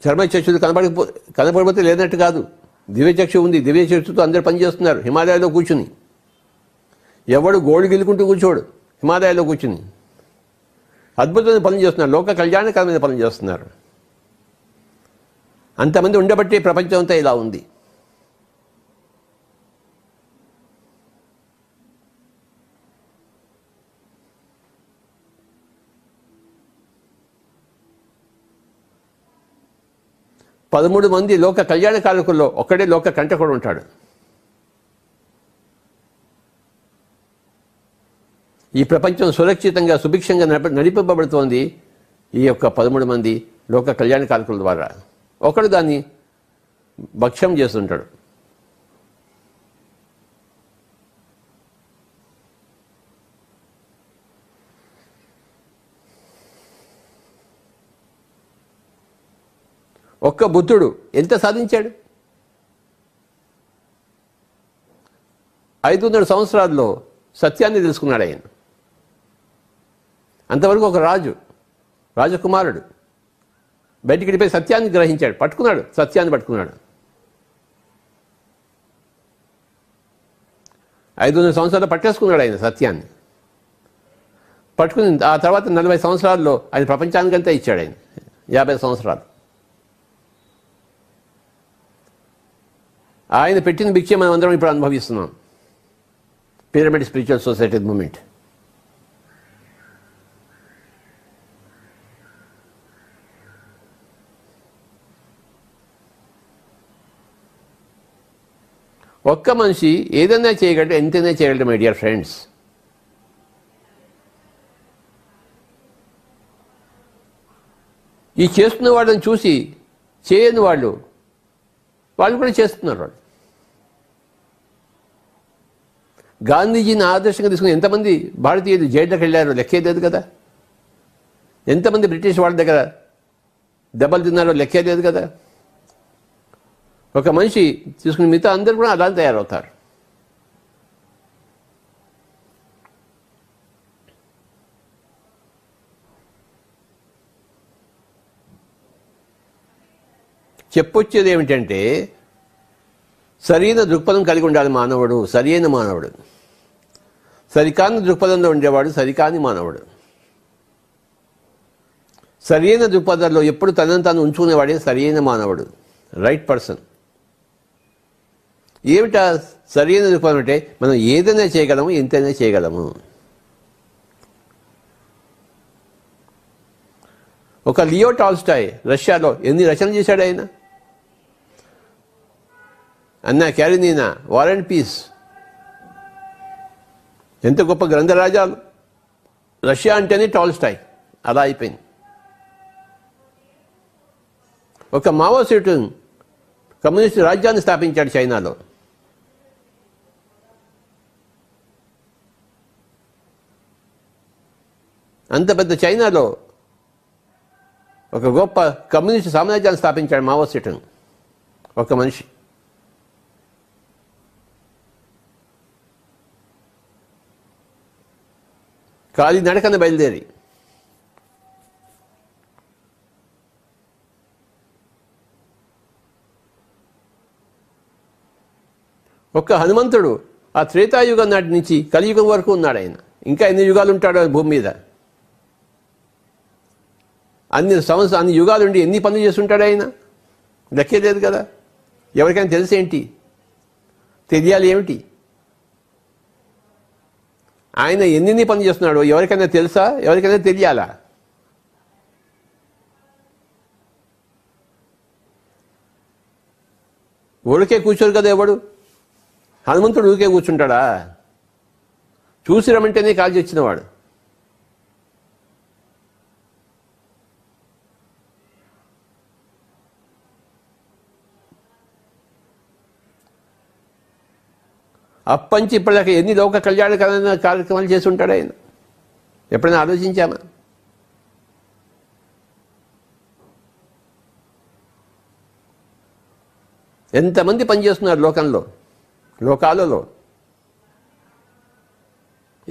చర్మ చక్షుడు కనపడిపోతే లేనట్టు కాదు. దివ్య చక్షు ఉంది, దివ్య చక్షుతో అందరు పనిచేస్తున్నారు హిమాలయాల్లో కూర్చుని. ఎవడు గోల్డ్ గిలుకుంటూ కూర్చోడు హిమాలయాల్లో కూర్చుని. అద్భుతమైన పనులు చేస్తున్నారు, లోక కళ్యాణకరమైన పనులు చేస్తున్నారు. అంతమంది ఉండబట్టి ప్రపంచం అంతా ఇలా ఉంది. పదమూడు మంది లోక కళ్యాణకారకుల్లో ఒక్కడే లోక కంటకుడు ఉంటాడు. ఈ ప్రపంచం సురక్షితంగా సుభిక్షంగా నడిపింపబడుతోంది ఈ యొక్క 13 మంది లోక కళ్యాణకారకుల ద్వారా. ఒకడు దాన్ని భక్ష్యం చేస్తుంటాడు. ఒక్క బుద్ధుడు ఎంత సాధించాడు? 500 సంవత్సరాల్లో సత్యాన్ని తెలుసుకున్నాడు ఆయన. అంతవరకు ఒక రాజకుమారుడు బయటికి వెళ్ళిపోయి సత్యాన్ని గ్రహించాడు, సత్యాన్ని పట్టుకున్నాడు. 500 సంవత్సరాలు పట్టేసుకున్నాడు ఆయన సత్యాన్ని. పట్టుకుని ఆ తర్వాత 40 సంవత్సరాల్లో ఆయన ప్రపంచానికంతా ఇచ్చాడు ఆయన. 50 సంవత్సరాలు ఆయన పెట్టిన భిక్ష మనం అందరం ఇప్పుడు అనుభవిస్తున్నాం. Pyramid spiritual society movement. ఒక్క మనిషి ఏదైనా చేయగలడు, ఎంతైనా చేయగలడు మై డియర్ ఫ్రెండ్స్. ఈ చేస్తున్న వాళ్ళని చూసి చేయని వాళ్ళు కూడా చేస్తున్నారు. గాంధీజీని ఆదర్శంగా తీసుకుని ఎంతమంది భారతీయులు జైల్లోకి వెళ్ళారో లెక్కేలేదు కదా. ఎంతమంది బ్రిటిష్ వాళ్ళ దగ్గర దెబ్బలు తిన్నారో లెక్కేలేదు కదా. ఒక మనిషి తీసుకుని మిగతా అందరూ కూడా అలా తయారవుతారు. చెప్పొచ్చేది ఏమిటంటే సరైన దృక్పథం కలిగి ఉండాలి మానవుడు, సరైన మానవుడు. సరికాని దృక్పథంలో ఉండేవాడు సరికాని మానవుడు. సరైన దృక్పథంలో ఎప్పుడు తనను తాను ఉంచుకునేవాడే సరైన మానవుడు, రైట్ పర్సన్. ఏమిటా సరైన దృక్పథం అంటే మనం ఏదైనా చేయగలము, ఎంతైనా చేయగలము. ఒక లియో టాల్స్టాయ్ రష్యాలో ఎన్ని రచనలు చేశాడు ఆయన. అన్నా క్యారినీనా, వార్ అండ్ పీస్, ఎంత గొప్ప గ్రంథరాజాలు. రష్యా అంటేనే టాల్స్టాయ్, అలా అయిపోయింది. ఒక మావో సేతుంగ్ కమ్యూనిస్ట్ రాజ్యాన్ని స్థాపించాడు చైనాలో. అంత పెద్ద చైనాలో ఒక గొప్ప కమ్యూనిస్ట్ సామ్రాజ్యాన్ని స్థాపించాడు మావో సేతుంగ్, ఒక మనిషి. కాలి నడకన బయలుదేరి ఒక్క హనుమంతుడు ఆ త్రేతాయుగం నాటి నుంచి కలియుగం వరకు ఉన్నాడు ఆయన. ఇంకా ఎన్ని యుగాలు ఉంటాడో భూమి మీద. అన్ని యుగాలుండి ఎన్ని పనులు చేస్తుంటాడు ఆయన, లెక్కే లేదు కదా. ఎవరికైనా తెలిసేంటి, తెలియాలి ఏమిటి? ఆయన ఎన్ని పనులు చేస్తున్నాడో ఎవరికైనా తెలుసా, ఎవరికైనా తెలియాలా? ఊరికే కూర్చోరు కదా ఎవడు. హనుమంతుడు ఊరికే కూర్చుంటాడా? చూసి రమ్మంటేనే కాల్చి వచ్చినవాడు. అప్పంచి ఇప్పటిదాకా ఎన్ని లోక కళ్యాణ కార్యక్రమాలు చేసి ఉంటాడు ఆయన. ఎప్పుడైనా ఆలోచించామా? ఎంతమంది పనిచేస్తున్నారు లోకాలలో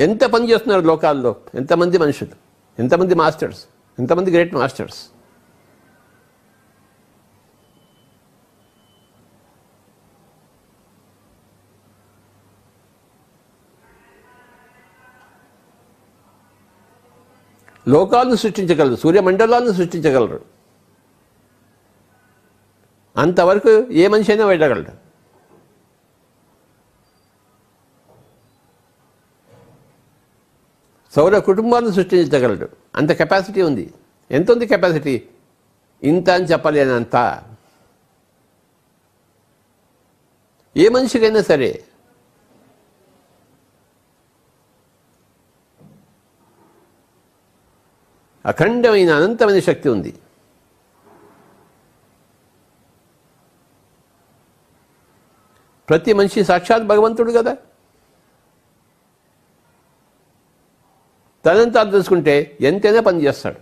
ఎంత పని చేస్తున్నారు లోకాల్లో. ఎంతమంది మనుషులు, ఎంతమంది మాస్టర్స్, ఎంతమంది గ్రేట్ మాస్టర్స్. లోకాలను సృష్టించగలరు, సూర్యమండలాలను సృష్టించగలరు. అంతవరకు ఏ మనిషి అయినా వెళ్ళగలడు. సౌర కుటుంబాలను సృష్టించగలడు. అంత కెపాసిటీ ఉంది. ఎంత ఉంది కెపాసిటీ? ఇంత అని చెప్పలేనంత. ఏ మనిషికైనా సరే అఖండమైన అనంతమైన శక్తి ఉంది. ప్రతి మనిషి సాక్షాత్ భగవంతుడు కదా. తనంతా తెలుసుకుంటే ఎంతైనా పని చేస్తాడు,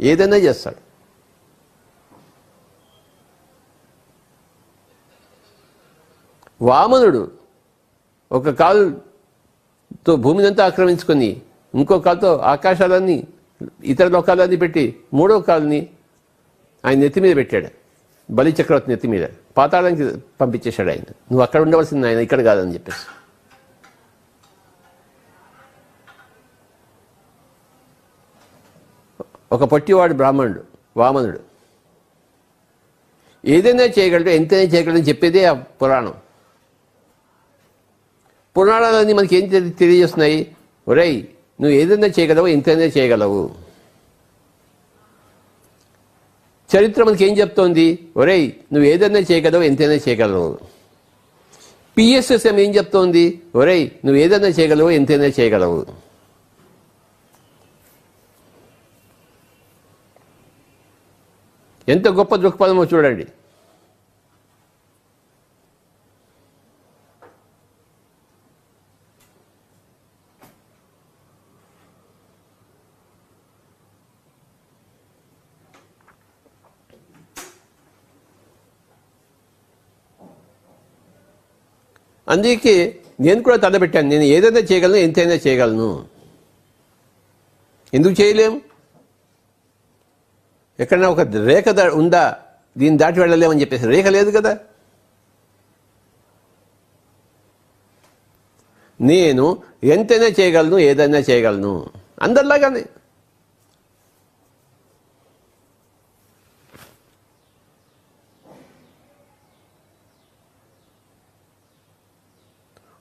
ఏదైనా చేస్తాడు. వామనుడు ఒక కాలుతో భూమినంతా ఆక్రమించుకొని ఇంకో కాలుతో ఆకాశాలన్నీ ఇతర లోకాలన్నీ పెట్టి మూడో కాలుని ఆయన నెత్తి మీద పెట్టాడు. బలి చక్రవర్తి నెత్తి మీద పాతాళానికి పంపించేశాడు. ఆయన నువ్వు అక్కడ ఉండవలసింది, ఆయన ఇక్కడ కాదని చెప్పేసి. ఒక పొట్టివాడు బ్రాహ్మణుడు వామనుడు ఏదైనా చేయగలడు, ఎంతైనా చేయగలడు అని చెప్పేదే ఆ పురాణం. పురాణాలన్నీ మనకి ఏం తెలియజేస్తున్నాయి? ఒరేయ్, నువ్వు ఏదైనా చేయగలవు, ఎంతైనా చేయగలవు. చరిత్ర మనకి ఏం చెప్తోంది? ఒరేయ్, నువ్వు ఏదైనా చేయగలవు, ఎంతైనా చేయగలవు. పిఎస్ఎస్ఎం ఏం చెప్తోంది? ఒరేయ్, నువ్వు ఏదైనా చేయగలవు, ఎంతైనా చేయగలవు. ఎంత గొప్ప దృక్పథమో చూడండి. అందుకే నేను కూడా తలపెట్టాను, నేను ఏదైనా చేయగలను, ఎంతైనా చేయగలను. ఎందుకు చేయలేము? ఎక్కడైనా ఒక రేఖ ఉందా దీన్ని దాటి వెళ్ళలేమని చెప్పేసి? రేఖ లేదు కదా. నేను ఎంతైనా చేయగలను, ఏదైనా చేయగలను, అందరిలాగానే.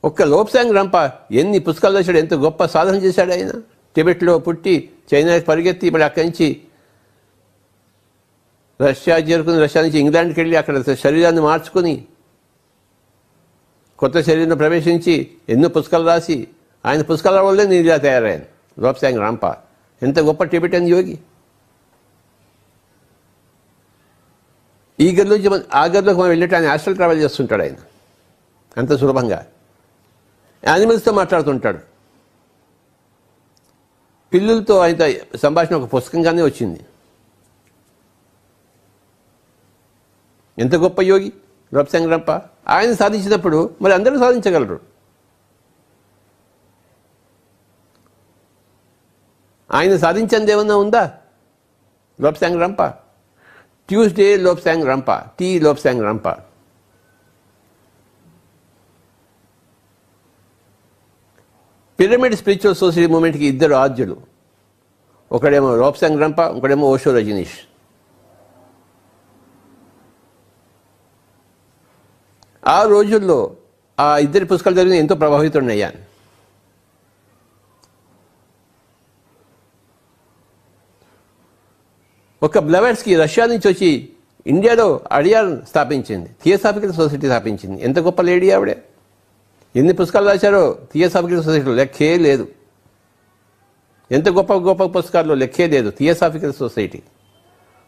ఒక్క లోప్సాంగ్ రంప ఎన్ని పుస్తకాలు రాశాడు, ఎంత గొప్ప సాధన చేశాడు ఆయన. టిబెట్లో పుట్టి చైనాకి పరిగెత్తి మరి అక్కడి నుంచి రష్యా చేరుకుని, రష్యా నుంచి ఇంగ్లాండ్కి వెళ్ళి అక్కడ శరీరాన్ని మార్చుకుని కొత్త శరీరంలో ప్రవేశించి ఎన్నో పుస్తకాలు రాసి ఆయన పుస్తకాల వల్లే నేను ఇలా తయారయ్యాను. లోప్సాంగ్ రంప ఎంత గొప్ప టిబెటన్ యోగి. ఈ గదిలోంచి ఆ గదిలోకి మనం వెళ్ళేట ఆయన హాస్టల్ ట్రావెల్ చేస్తుంటాడు. ఆయన అంత సులభంగా యానిమల్స్తో మాట్లాడుతుంటాడు. పిల్లులతో ఆయన సంభాషణ ఒక పుస్తకంగానే వచ్చింది. ఎంత గొప్ప యోగి లోప్సాంగ్ రంప. ఆయన సాధించినప్పుడు మరి అందరూ సాధించగలరు. ఆయన సాధించింది ఏమన్నా ఉందా? లోప్సాంగ్ రంప. ట్యూస్డే లోప్సాంగ్ రంప, టీ లోప్సాంగ్ రంప. పిరమిడ్ స్పిరిచువల్ సొసైటీ మూమెంట్కి ఇద్దరు ఆద్యులు, ఒకడేమో లోప్సాంగ్ రంప, ఒకడేమో ఓషో రజనీష్. ఆ రోజుల్లో ఆ ఇద్దరి పుస్తకాలు చదివి ఎంతో ప్రభావితుడయ్యాను. ఒక బ్లవర్స్కి రష్యా నుంచి వచ్చి ఇండియాలో అడియార్ స్థాపించింది, థియోసాఫికల్ సొసైటీ స్థాపించింది. ఎంత గొప్ప లేడీ ఆవిడే. ఎన్ని పుస్తకాలు రాశారో థియోసాఫికల్ సొసైటీలో లెక్కే లేదు. ఎంత గొప్ప గొప్ప పుస్తకాల్లో లెక్కే లేదు. థియోసాఫికల్ సొసైటీ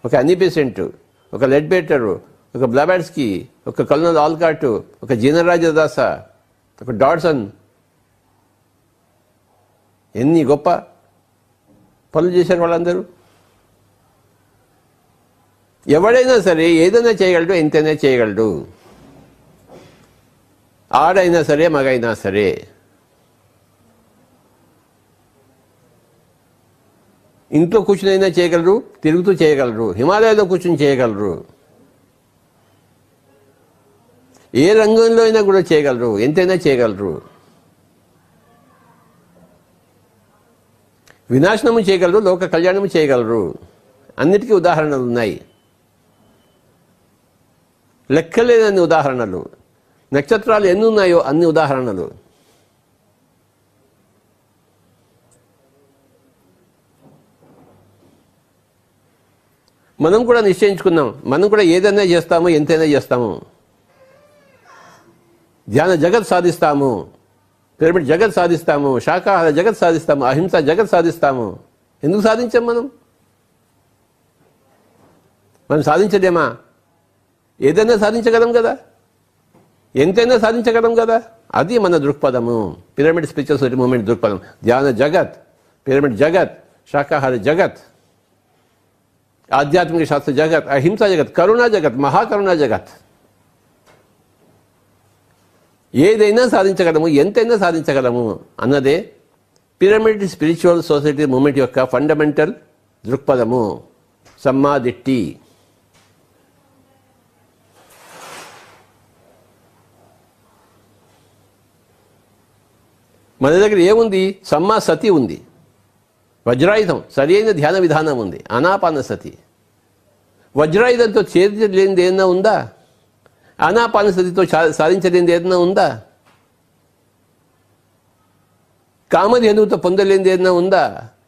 ఒక అనిబెసెంట్, ఒక లెడ్బేటరు, ఒక బ్లవాట్స్కీ, ఒక కల్నల్ ఆల్కాట్, ఒక జీనరాజదాస, ఒక డాడ్సన్, ఎన్ని గొప్ప పనులు చేశారు వాళ్ళందరూ. ఎవడైనా సరే ఏదైనా చేయగలడు, ఎంతైనా చేయగలడు. ఆడైనా సరే మగైనా సరే. ఇంట్లో కూర్చుని అయినా చేయగలరు, తిరుగుతూ చేయగలరు, హిమాలయాల్లో కూర్చుని చేయగలరు, ఏ రంగంలో అయినా కూడా చేయగలరు, ఎంతైనా చేయగలరు. వినాశనము చేయగలరు, లోక కళ్యాణము చేయగలరు. అన్నిటికీ ఉదాహరణలు ఉన్నాయి, లెక్కలేనన్ని ఉదాహరణలు. నక్షత్రాలు ఎన్ని ఉన్నాయో అన్ని ఉదాహరణలు. మనం కూడా నిశ్చయించుకున్నాం, మనం కూడా ఏదైనా చేస్తాము, ఎంతైనా చేస్తాము. ధ్యాన జగత్ సాధిస్తాము, పిరమిడ్ జగత్ సాధిస్తాము, శాకాహార జగత్ సాధిస్తాము, అహింస జగత్ సాధిస్తాము. ఎందుకు సాధించాం మనం? మనం సాధించలేమా? ఏదైనా సాధించగలం కదా, ఎంతైనా సాధించగలం కదా. అది మన దృక్పథము. పిరమిడ్ స్పిరిచువల్ సొసైటీ మూవ్మెంట్ దృక్పథం. ధ్యాన జగత్, పిరమిడ్ జగత్, శాకాహార జగత్, ఆధ్యాత్మిక శాస్త్ర జగత్, అహింసా జగత్, కరుణా జగత్, మహాకరుణా జగత్. ఏదైనా సాధించగలము, ఎంతైనా సాధించగలము అన్నదే పిరమిడ్ స్పిరిచువల్ సొసైటీ మూవ్మెంట్ యొక్క ఫండమెంటల్ దృక్పథము, సమ్మాదిట్టి. మన దగ్గర ఏముంది? సమ్మా సతి ఉంది, వజ్రాయుధం, సరి అయిన ధ్యాన విధానం ఉంది, ఆనాపాన సతి. వజ్రాయుధంతో చేర్చలేనిది ఏదైనా ఉందా? ఆనాపాన సతితో సాధించలేనిది ఏదైనా ఉందా? కామధేనువుతో పొందలేనిది ఏదైనా ఉందా?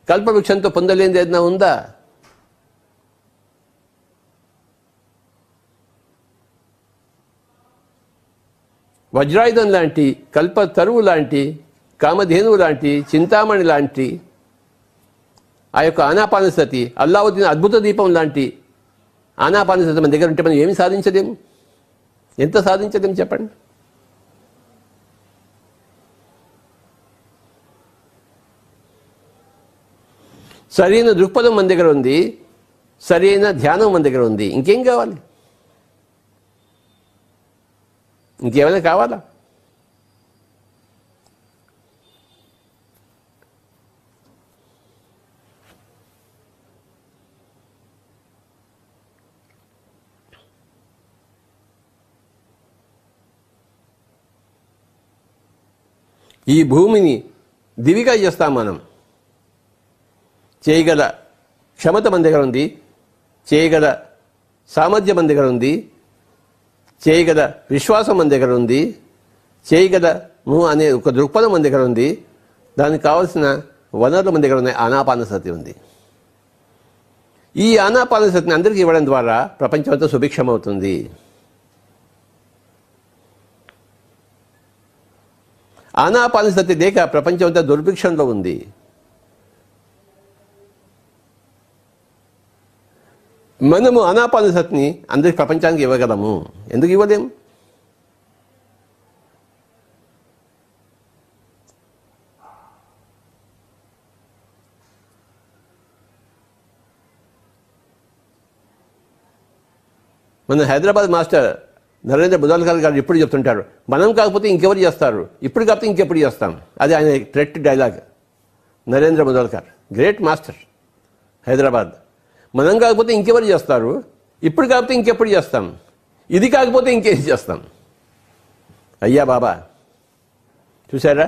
కల్పవృక్షంతో పొందలేనిది ఏదైనా ఉందా? వజ్రాయుధం లాంటి, కల్ప తరువు లాంటి, కామధేనువు లాంటి, చింతామణి లాంటి ఆ యొక్క ఆనాపానసతి, అల్లావుద్దీన్ అద్భుత దీపం లాంటి ఆనాపానసతి మన దగ్గర ఉంటే మనం ఏమి సాధించలేము? ఎంత సాధించలేము చెప్పండి? సరైన దృక్పథం మన దగ్గర ఉంది, సరైన ధ్యానం మన దగ్గర ఉంది. ఇంకేం కావాలి? ఇంకేమైనా కావాలా? ఈ భూమిని దివిగా చేస్తాం మనం. చేయగల క్షమత మన దగ్గర ఉంది, చేయగల సామర్థ్యం మన దగ్గర ఉంది, చేయగల విశ్వాసం మన దగ్గర ఉంది, చేయగలము అనే ఒక దృక్పథం మన దగ్గర ఉంది. దానికి కావాల్సిన వనరులు మన దగ్గర ఉన్నాయి. ఆనాపానసతి ఉంది. ఈ ఆనాపానసతిని అందరికీ ఇవ్వడం ద్వారా ప్రపంచం అంతా సుభిక్షమవుతుంది. ఆనాపానసతి లేక ప్రపంచం అంతా దుర్భిక్షంలో ఉంది. మనము ఆనాపానసతిని అందరికి ప్రపంచానికి ఇవ్వగలము. ఎందుకు ఇవ్వలేము? మన హైదరాబాద్ మాస్టర్ నరేంద్ర ముదల్కర్ గారు ఎప్పుడు చెప్తుంటారు, మనం కాకపోతే ఇంకెవరు చేస్తారు, ఇప్పుడు కాకపోతే ఇంకెప్పుడు చేస్తాం. అది ఆయన ట్రెట్ dialogue. Narendra Mudalkar great master, Hyderabad. మనం కాకపోతే ఇంకెవరు చేస్తారు, ఇప్పుడు కాకపోతే ఇంకెప్పుడు చేస్తాం, ఇది కాకపోతే ఇంకేం చేస్తాం. అయ్యా బాబా, చూసారా?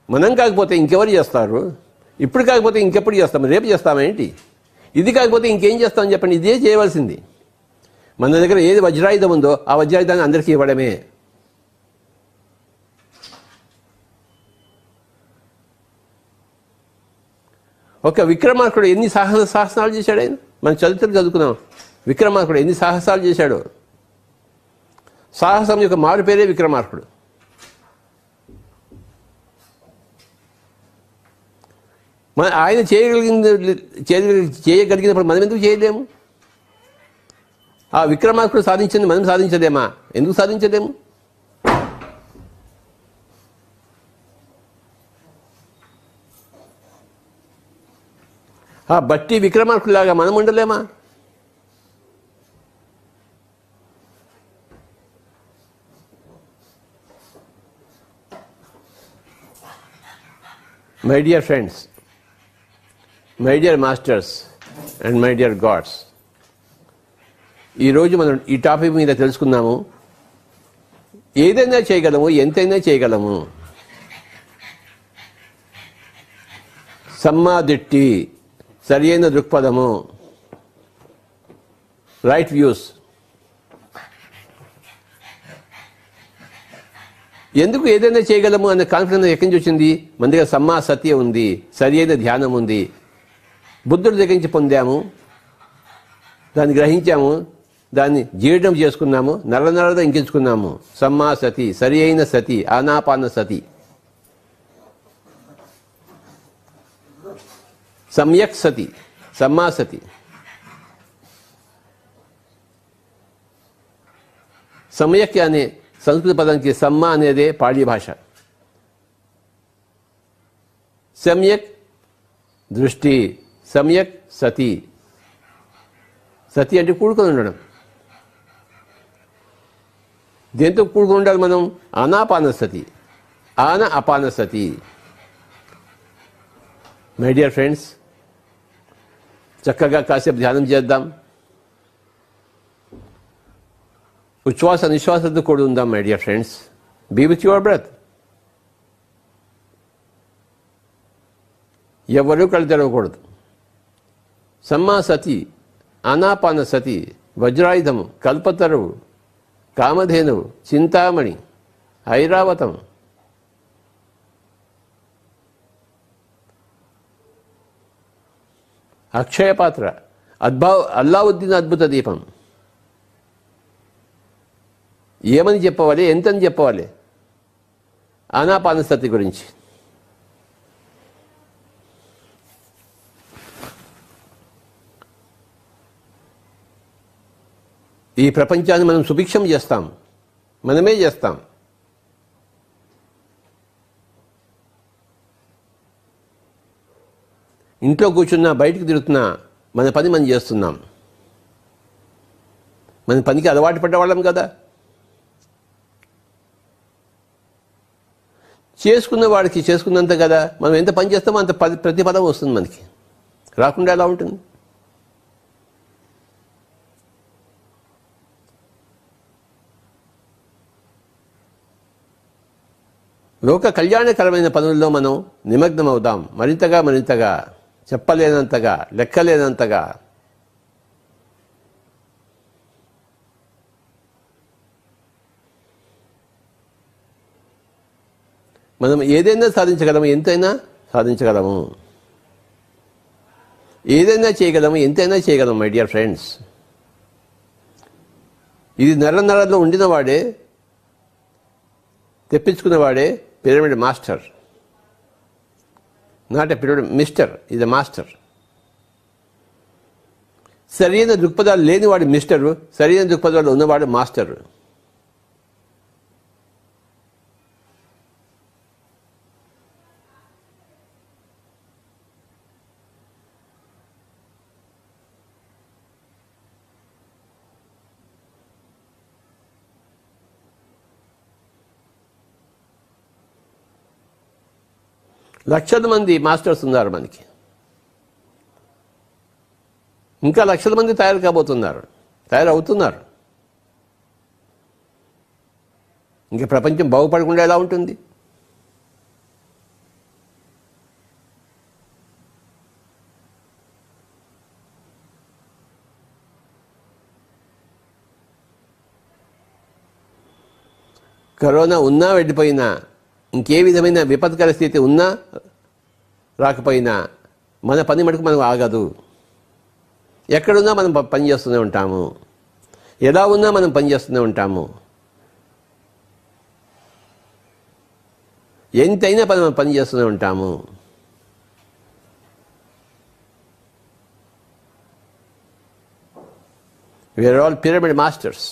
మనం కాకపోతే ఇంకెవరు చేస్తారు, ఇప్పుడు కాకపోతే ఇంకెప్పుడు చేస్తాం, రేపు చేస్తామేంటి, ఇది కాకపోతే ఇంకేం చేస్తామని చెప్పండి. ఇదే చేయవలసింది. మన దగ్గర ఏది వజ్రాయుధం ఉందో ఆ వజ్రాయుధాన్ని అందరికీ ఇవ్వడమే. ఒక విక్రమార్కుడు ఎన్ని సాహసాలు చేశాడు ఆయన. మన చరిత్రలు చదువుకున్నాం. విక్రమార్కుడు ఎన్ని సాహసాలు చేశాడు. సాహసం యొక్క మారు పేరే విక్రమార్కుడు. ఆయన చేయగలిగినప్పుడు మనం ఎందుకు చేయలేము? ఆ విక్రమార్కుడు సాధించింది మనం సాధించలేమా? ఎందుకు సాధించలేము? ఆ బట్టి విక్రమార్కుడిలాగా మనం ఉండలేమా? My dear friends, my dear masters and my dear gods, ఈరోజు మనం ఈ టాపిక్ మీద తెలుసుకున్నాము. ఏదైనా చేయగలము, ఎంతైనా చేయగలము. సమ్మాదిట్టి, సరి అయిన దృక్పథము, రైట్ వ్యూస్. ఎందుకు ఏదైనా చేయగలము అనే కాన్ఫిడెన్స్ ఎక్కడి నుంచి వచ్చింది? మన దగ్గర సమ్మా సత్య ఉంది, సరి అయిన ధ్యానం ఉంది. బుద్ధుడి దగ్గర నుంచి పొందాము, దాన్ని గ్రహించాము, దాన్ని జీర్ణం చేసుకున్నాము, నరనరద ఇంకించుకున్నాము. సమ్మా సతి, సరి అయిన సతి, ఆనాపాన సతి. సమ్యక్ సతి, సమ్మా సతి. సమ్యక్ అనే సంస్కృత పదానికి సమ్మ అనేదే పాళీ భాష. సమ్యక్ దృష్టి, సమ్యక్ సతి. సతి అంటే కూడుకొని ఉండడం. దేంతో కూడుకొని ఉండాలి మనం? ఆనాపానసతి, ఆన అపానసతి. మై డియర్ ఫ్రెండ్స్, చక్కగా కాసేపు ధ్యానం చేద్దాం. ఉచ్ఛ్వాస నిశ్వాసంతో కూడి ఉందాం. My dear friends, be with your breath. ఎవరూ కళ్ళు తెరవకూడదు. సమ్మా సతి, ఆనాపాన సతి, వజ్రాయుధము, కల్పతరువు, కామధేనువు, చింతామణి, ఐరావతం, అక్షయపాత్ర, అల్లావుద్దీన్ అద్భుత దీపం. ఏమని చెప్పవాలి, ఎంతని చెప్పవాలి ఆనాపానసతి గురించి? ఈ ప్రపంచాన్ని మనం సుభిక్షం చేస్తాం, మనమే చేస్తాం. ఇంట్లో కూర్చున్నా, బయటికి తిరుగుతున్నా, మన పని మనం చేస్తున్నాం. మన పనికి అలవాటు పడ్డవాళ్ళం కదా. చేసుకున్న వాడికి చేసుకున్నంత కదా, మనం ఎంత పని చేస్తామో అంత ప్రతిఫలం వస్తుంది మనకి. రాకుండా ఎలా ఉంటుంది? లోక కళ్యాణకరమైన పనుల్లో మనం నిమగ్నం అవుదాం. మరింతగా చెప్పలేనంతగా, లెక్కలేనంతగా. మనం ఏదైనా సాధించగలము, ఎంతైనా సాధించగలము. ఏదైనా చేయగలము, ఎంతైనా చేయగలము. మై డియర్ ఫ్రెండ్స్, ఇది నరంలో ఉండినవాడే, తెప్పించుకున్నవాడే pyramid master. Not a pyramid mister, ఇది మాస్టర్. సరైన దృక్పథాలు లేనివాడు మిస్టరు, సరైన దృక్పథాలు ఉన్నవాడు మాస్టరు. లక్షల మంది మాస్టర్స్ ఉన్నారు మనకి. ఇంకా లక్షల మంది తయారవుతున్నారు. ఇంకా ప్రపంచం బాగుపడకుండా ఎలా ఉంటుంది? కరోనా ఉన్నా వెళ్ళిపోయినా, ఇంకే విధమైన విపత్కర స్థితి ఉన్నా రాకపోయినా, మన పని మటుకు మనం ఆగదు. ఎక్కడున్నా మనం పని చేస్తూనే ఉంటాము. ఎలా ఉన్నా మనం పని చేస్తూనే ఉంటాము. ఎంతైనా మనం పని చేస్తూనే ఉంటాము. We are all pyramid masters.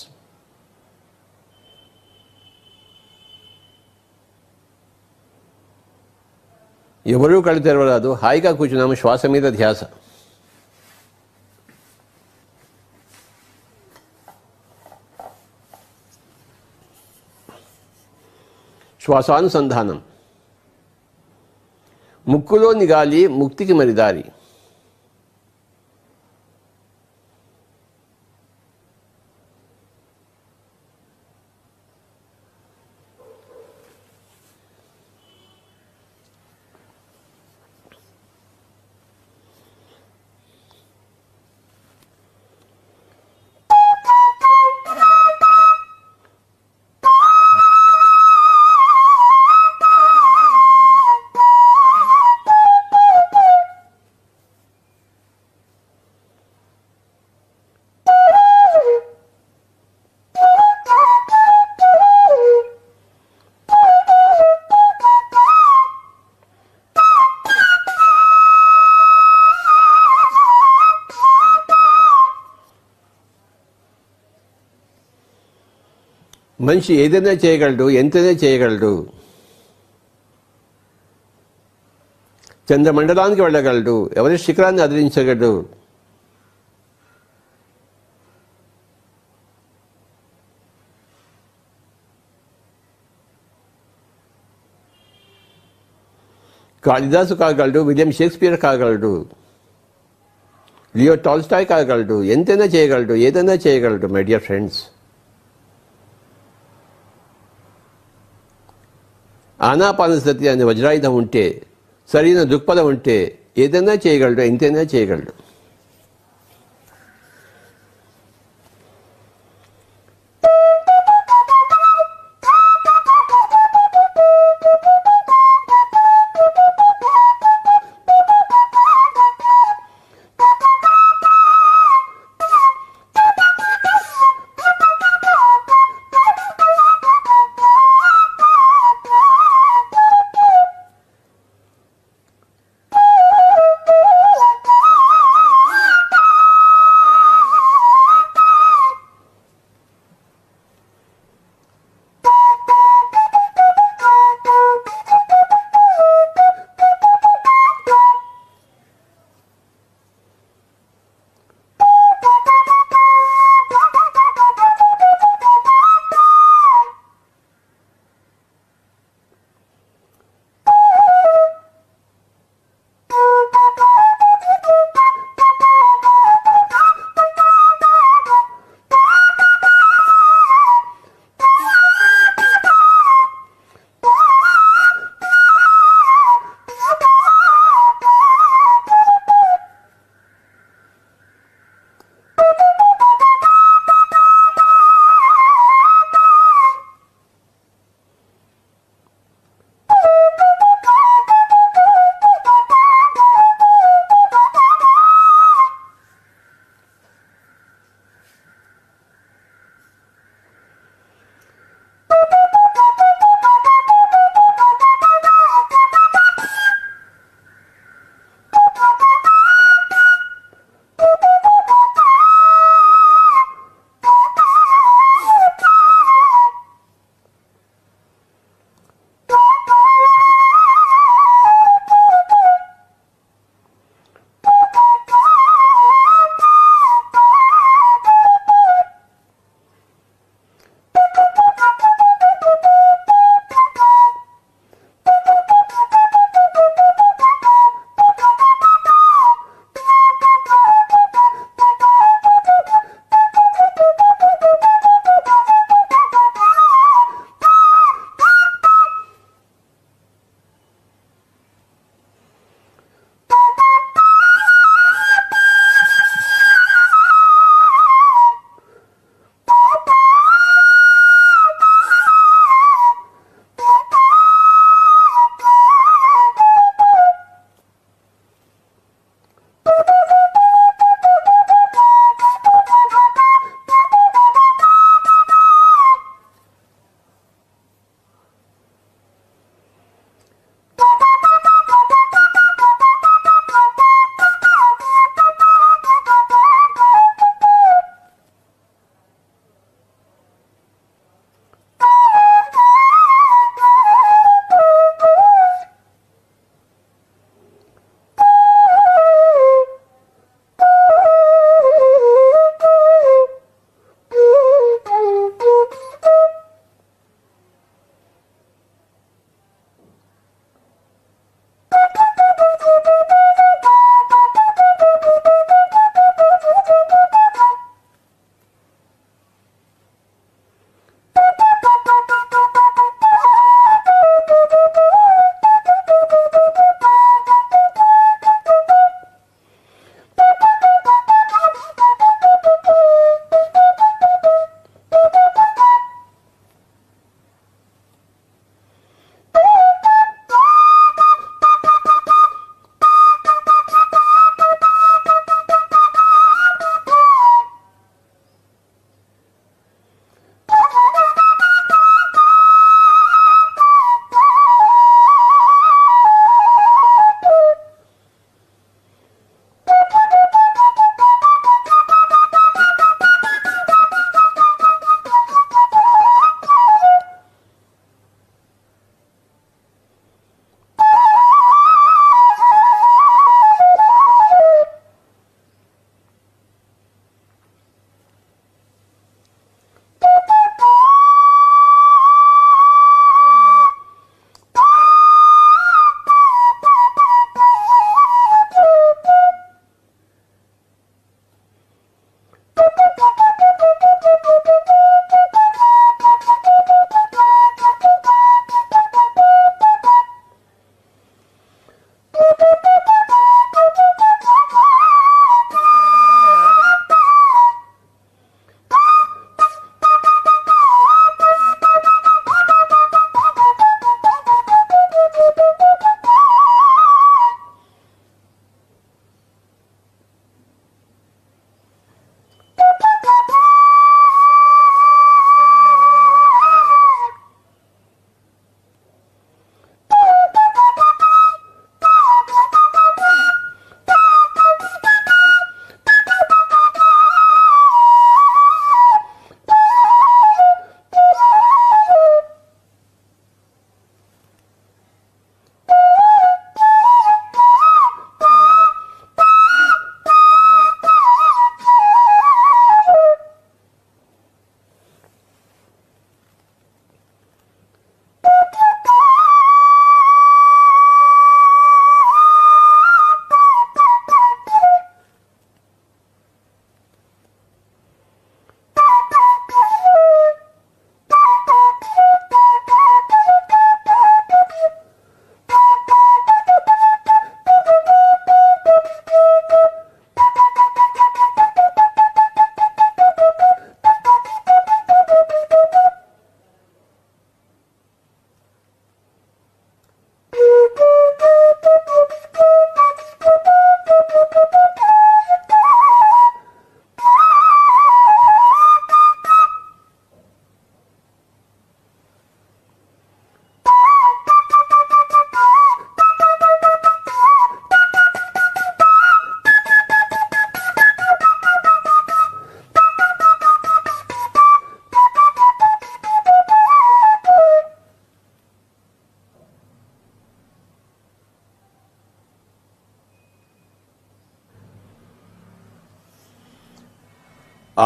ఎవరూ కళ్ళు తెరవరాదు. హాయిగా కూర్చున్నాము, శ్వాస మీద ధ్యాస. శ్వాసానుసంధానం. ముక్కులోని గాలి ముక్తికి మరి దారి. మనిషి ఏదైనా చేయగలడు, ఎంతైనా చేయగలడు. చంద్రమండలానికి వెళ్ళగలడు, ఎవరెస్ట్ శిఖరాన్ని అదిలించగలడు. కాళిదాసు కాగలడు, విలియం షేక్స్పియర్ కాగలడు, లియో టాల్స్టాయ్ కాగలడు, ఎంతైనా చేయగలడు, ఏదైనా చేయగలడు. మై డియర్ ఫ్రెండ్స్, ఆనాపానసతి అనే వజ్రాయుధం ఉంటే, సరైన దృక్పథం ఉంటే ఏదైనా చేయగలడు, ఎంతైనా చేయగలడు.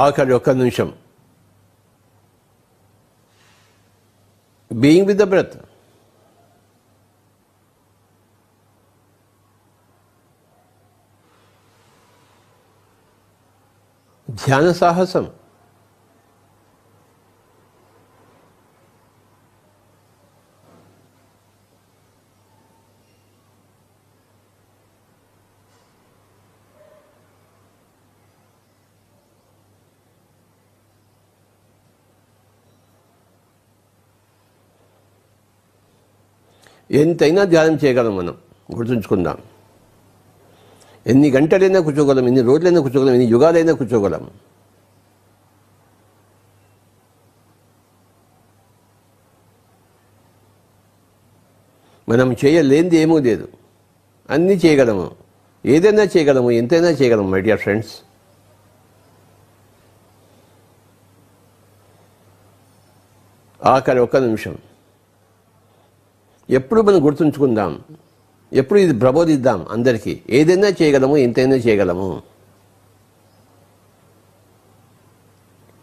ఆఖరి ఒక్క నిమిషం బీయింగ్ విత్ ద బ్రెత్. ధ్యాన సాహసం. ఎంతైనా ధ్యానం చేయగలం మనం, గుర్తుంచుకుందాం. ఎన్ని గంటలైనా కూర్చోగలం, ఎన్ని రోజులైనా కూర్చోగలం, ఎన్ని యుగాలైనా కూర్చోగలం. మనం చేయలేనిది ఏమీ లేదు, అన్నీ చేయగలము, ఏదైనా చేయగలము, ఎంతైనా చేయగలము మై డియర్ ఫ్రెండ్స్. ఆఖరి ఒక్క నిమిషం ఎప్పుడు మనం గుర్తుంచుకుందాం, ఎప్పుడు ఇది ప్రబోధిద్దాం అందరికీ. ఏదైనా చేయగలము, ఎంతైనా చేయగలము.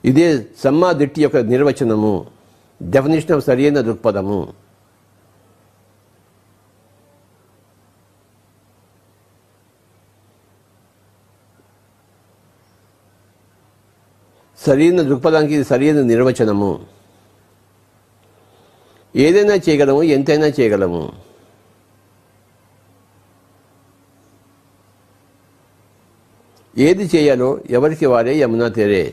ఇదే సమ్మా దిట్టి యొక్క నిర్వచనము, డెఫినేషన్ ఆఫ్ సరైన దృక్పథము. సరైన దృక్పథానికి ఇది సరైన నిర్వచనము. ఏదైనా చేయగలము, ఎంతైనా చేయగలము. ఏది చేయాలో ఎవరికి వారే యమునా తీరే.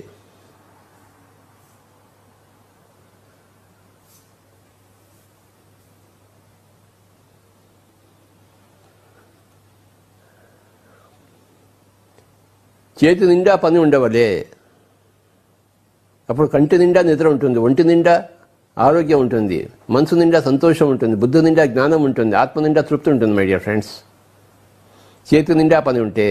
చేతి నిండా పని ఉండవలే, అప్పుడు కంటి నిండా నిద్ర ఉంటుంది, ఒంటి నిండా ఆరోగ్యం ఉంటుంది, మనసు నిండా సంతోషం ఉంటుంది, బుద్ధి నిండా జ్ఞానం ఉంటుంది, ఆత్మ నిండా తృప్తి ఉంటుంది మై డియర్ ఫ్రెండ్స్. చేతి నిండా పని ఉంటే.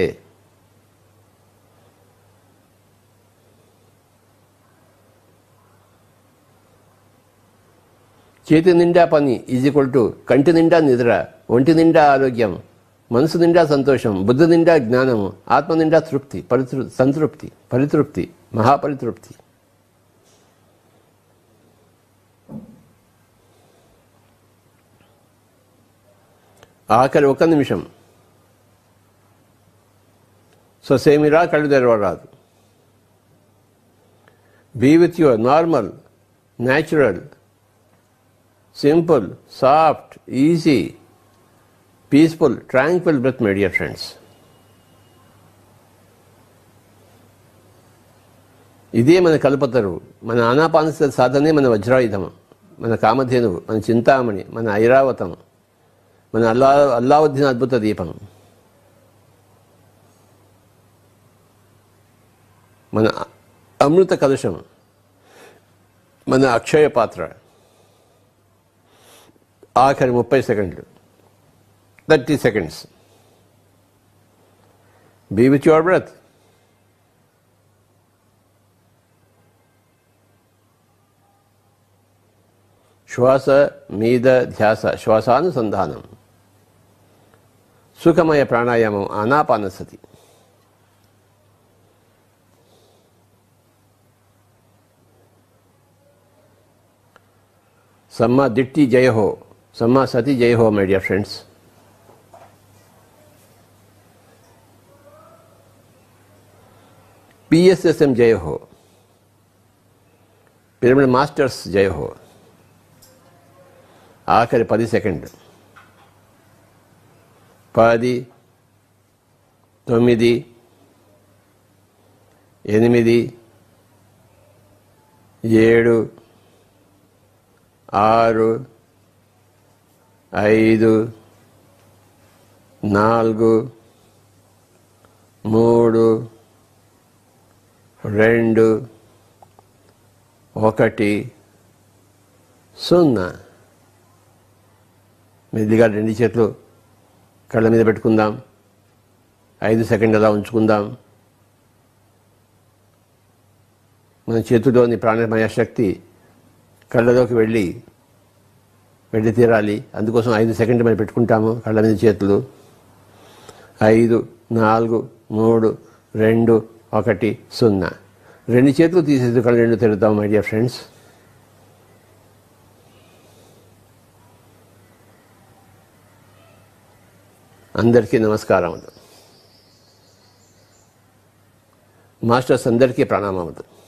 చేతి నిండా పని ఈజ్ ఈక్వల్ టు కంటి నిండా నిద్ర, ఒంటి నిండా ఆరోగ్యం, మనసు నిండా సంతోషం, బుద్ధి నిండా జ్ఞానము, ఆత్మ నిండా తృప్తి, సంతృప్తి, పరితృప్తి, మహాపరితృప్తి. ఆఖరి ఒక్క నిమిషం ససేమిరా కళ్ళు తెరవరాదు. Be with your normal, natural, simple, soft, easy, peaceful, tranquil breath my dear friends. ఇదే మన కల్పతరు, మన ఆనాపానసతి సాధనే మన వజ్రాయుధం, మన కామధేనువు, మన చింతామణి, మన ఐరావతం, మన అల్లావుద్దీన్ అద్భుత దీపం, మన అమృత కలశం, మన అక్షయ పాత్ర. ఆఖరి 30 సెకండ్లు, 30 seconds. Be with your breath. శ్వాస మీద ధ్యాస, శ్వాసానుసంధానం, సుఖమయ ప్రాణాయామం, ఆనాపానసతి. సమ్మా దిట్టి జయ హో, సమ్మా సతి జయ హో మై డియర్ ఫ్రెండ్స్. పిఎస్ఎస్ఎం జయ హో, పిరమిడ్ మాస్టర్స్ జయ హో. ఆఖరి 10 సెకండ్లు. 10, 9, 8, 7, 6, 5, 4, 3, 2, 1, 0. మెల్లిగా 2 చేతులు కళ్ళ మీద పెట్టుకుందాం. 5 సెకండ్లు అలా ఉంచుకుందాం. మన చేతిలోని ప్రాణమయ శక్తి కళ్ళలోకి వెళ్ళి తీరాలి. అందుకోసం 5 సెకండ్లు మనం పెట్టుకుంటాము కళ్ళ మీద చేతులు. 5, 4, 3, 2, 1, 0. రెండు చేతులు తీసేసి కళ్ళు రెండు తిరుగుతాం మై డియర్ ఫ్రెండ్స్. అందరికీ నమస్కారం. మాస్టర్స్ అందరికీ ప్రణామములు.